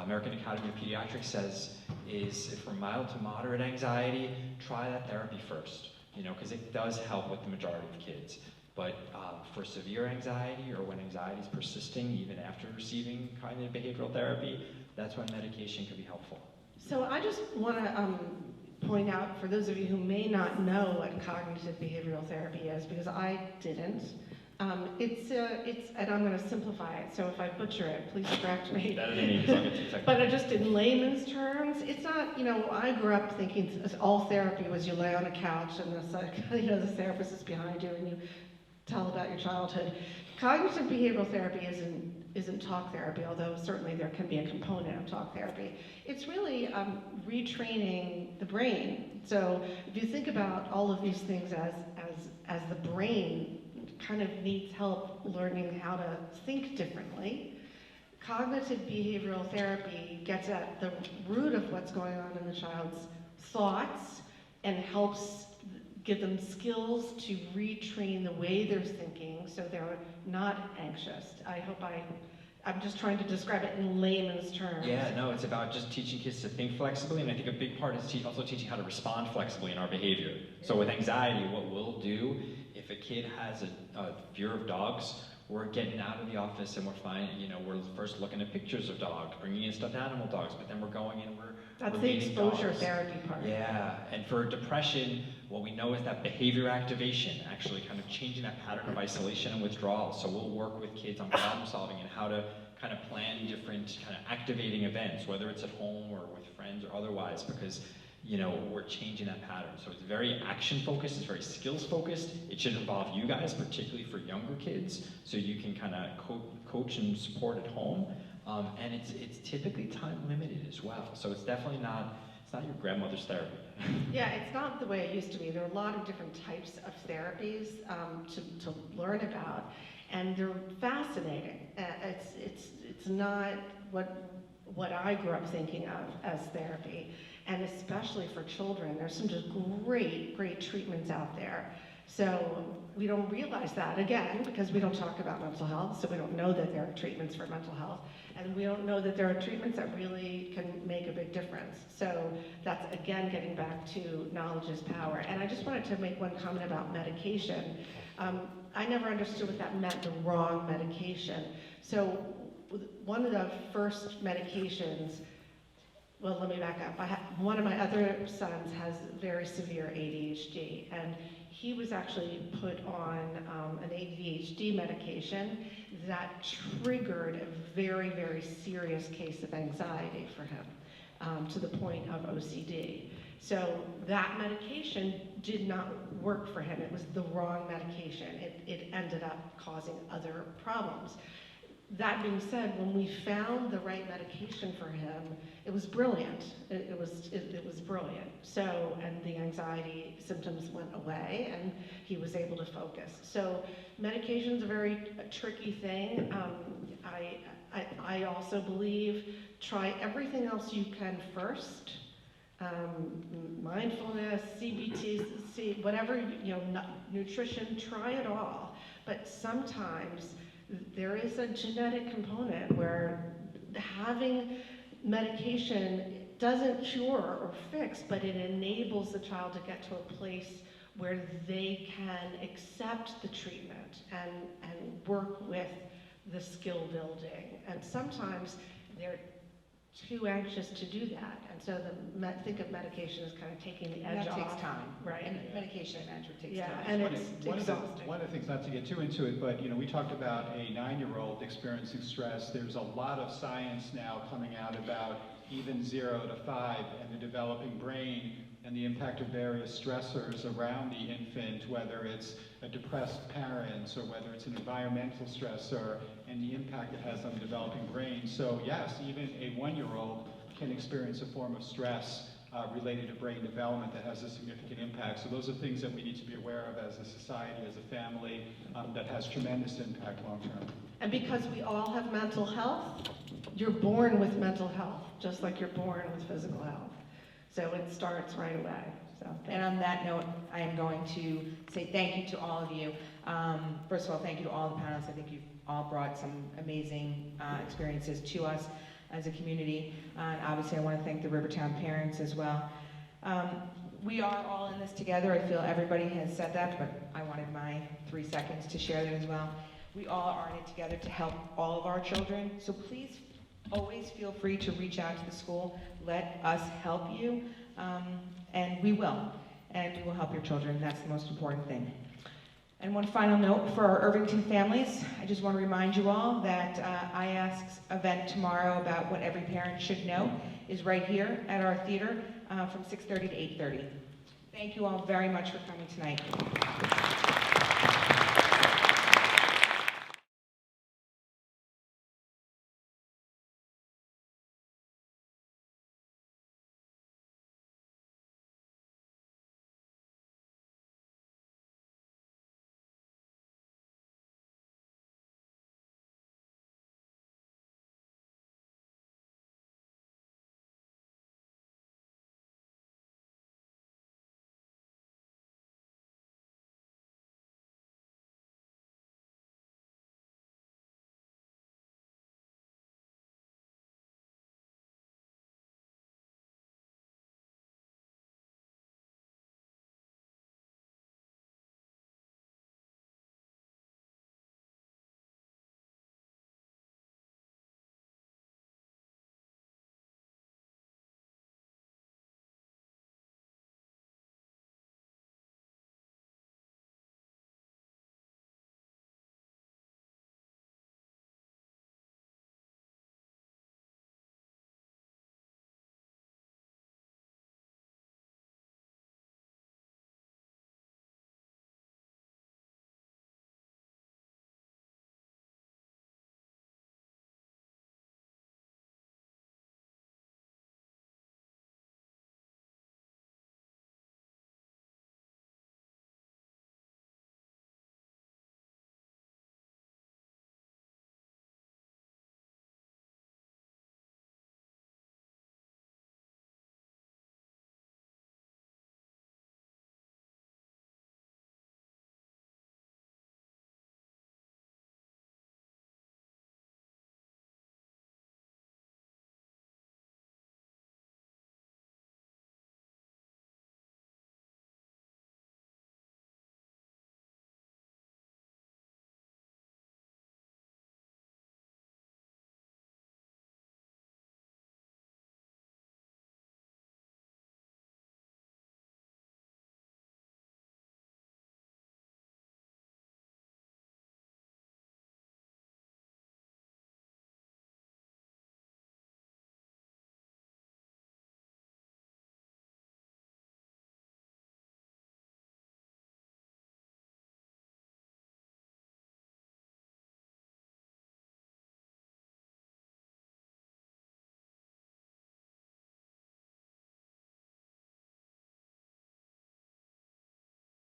American Academy of Pediatrics says is, for mild to moderate anxiety, try that therapy first, because it does help with the majority of kids. But for severe anxiety, or when anxiety is persisting even after receiving cognitive behavioral therapy, that's when medication can be helpful. So I just want to point out, for those of you who may not know what cognitive behavioral therapy is, because I didn't, it's, and I'm going to simplify it, so if I butcher it, please correct me. Better than me, because I'll get too technical. But just in layman's terms, it's not, I grew up thinking all therapy was you lay on a couch and the therapist is behind you and you tell about your childhood. Cognitive behavioral therapy isn't talk therapy, although certainly there can be a component of talk therapy. It's really retraining the brain. So if you think about all of these things as the brain kind of needs help learning how to think differently, cognitive behavioral therapy gets at the root of what's going on in the child's thoughts and helps give them skills to retrain the way they're thinking so they're not anxious. I'm just trying to describe it in layman's terms. Yeah, no, it's about just teaching kids to think flexibly, and I think a big part is also teaching how to respond flexibly in our behavior. So with anxiety, what we'll do, if a kid has a fear of dogs, we're getting out of the office and we're we're first looking at pictures of dogs, bringing in stuffed animal dogs, but then we're going and That's we're the meeting exposure dogs. therapy part. Yeah, and for depression, what we know is that behavior activation, actually kind of changing that pattern of isolation and withdrawal. So we'll work with kids on problem solving and how to kind of plan different kind of activating events, whether it's at home or with friends or otherwise, because we're changing that pattern. So it's very action focused, it's very skills focused. It should involve you guys, particularly for younger kids, so you can kind of coach and support at home. And it's typically time limited as well. So it's definitely not your grandmother's therapy. Yeah, it's not the way it used to be. There are a lot of different types of therapies to learn about, and they're fascinating. It's not what I grew up thinking of as therapy, and especially for children. There's some just great treatments out there. So we don't realize that, again, because we don't talk about mental health, so we don't know that there are treatments for mental health, and we don't know that there are treatments that really can make a big difference. So that's, again, getting back to knowledge is power. And I just wanted to make one comment about medication. I never understood what that meant, the wrong medication. So one of the first medications, well, let me back up. One of my other sons has very severe ADHD, and he was actually put on an ADHD medication that triggered a very serious case of anxiety for him, to the point of OCD. So that medication did not work for him. It was the wrong medication. It ended up causing other problems. That being said, when we found the right medication for him, it was brilliant. It was brilliant. So, and the anxiety symptoms went away, and he was able to focus. So, medication's a very tricky thing. I also believe try everything else you can first. Mindfulness, CBT, whatever, nutrition, try it all. But sometimes there is a genetic component where having medication doesn't cure or fix, but it enables the child to get to a place where they can accept the treatment and work with the skill building. And sometimes they're too anxious to do that. And so think of medication as kind of taking the edge off. That takes time. Right. And medication management takes time. And it's exhausting. One of the things, not to get too into it, but we talked about a 9-year-old experiencing stress. There's a lot of science now coming out about even 0 to 5 and the developing brain and the impact of various stressors around the infant, whether it's a depressed parent or whether it's an environmental stressor, and the impact it has on the developing brain. So yes, even a 1-year-old can experience a form of stress related to brain development that has a significant impact. So those are things that we need to be aware of as a society, as a family, that has tremendous impact long term. And because we all have mental health, you're born with mental health, just like you're born with physical health. So it starts right away. And on that note, I am going to say thank you to all of you. First of all, thank you to all the panelists. I think you've all brought some amazing experiences to us as a community. And obviously, I want to thank the Rivertown parents as well. We are all in this together. I feel everybody has said that, but I wanted my 3 seconds to share that as well. We all are in it together to help all of our children. So please always feel free to reach out to the school. Let us help you, and we will. And we will help your children. That's the most important thing. And one final note for our Irvington families. I just want to remind you all that IASC's event tomorrow about what every parent should know is right here at our theater from 6:30 to 8:30. Thank you all very much for coming tonight.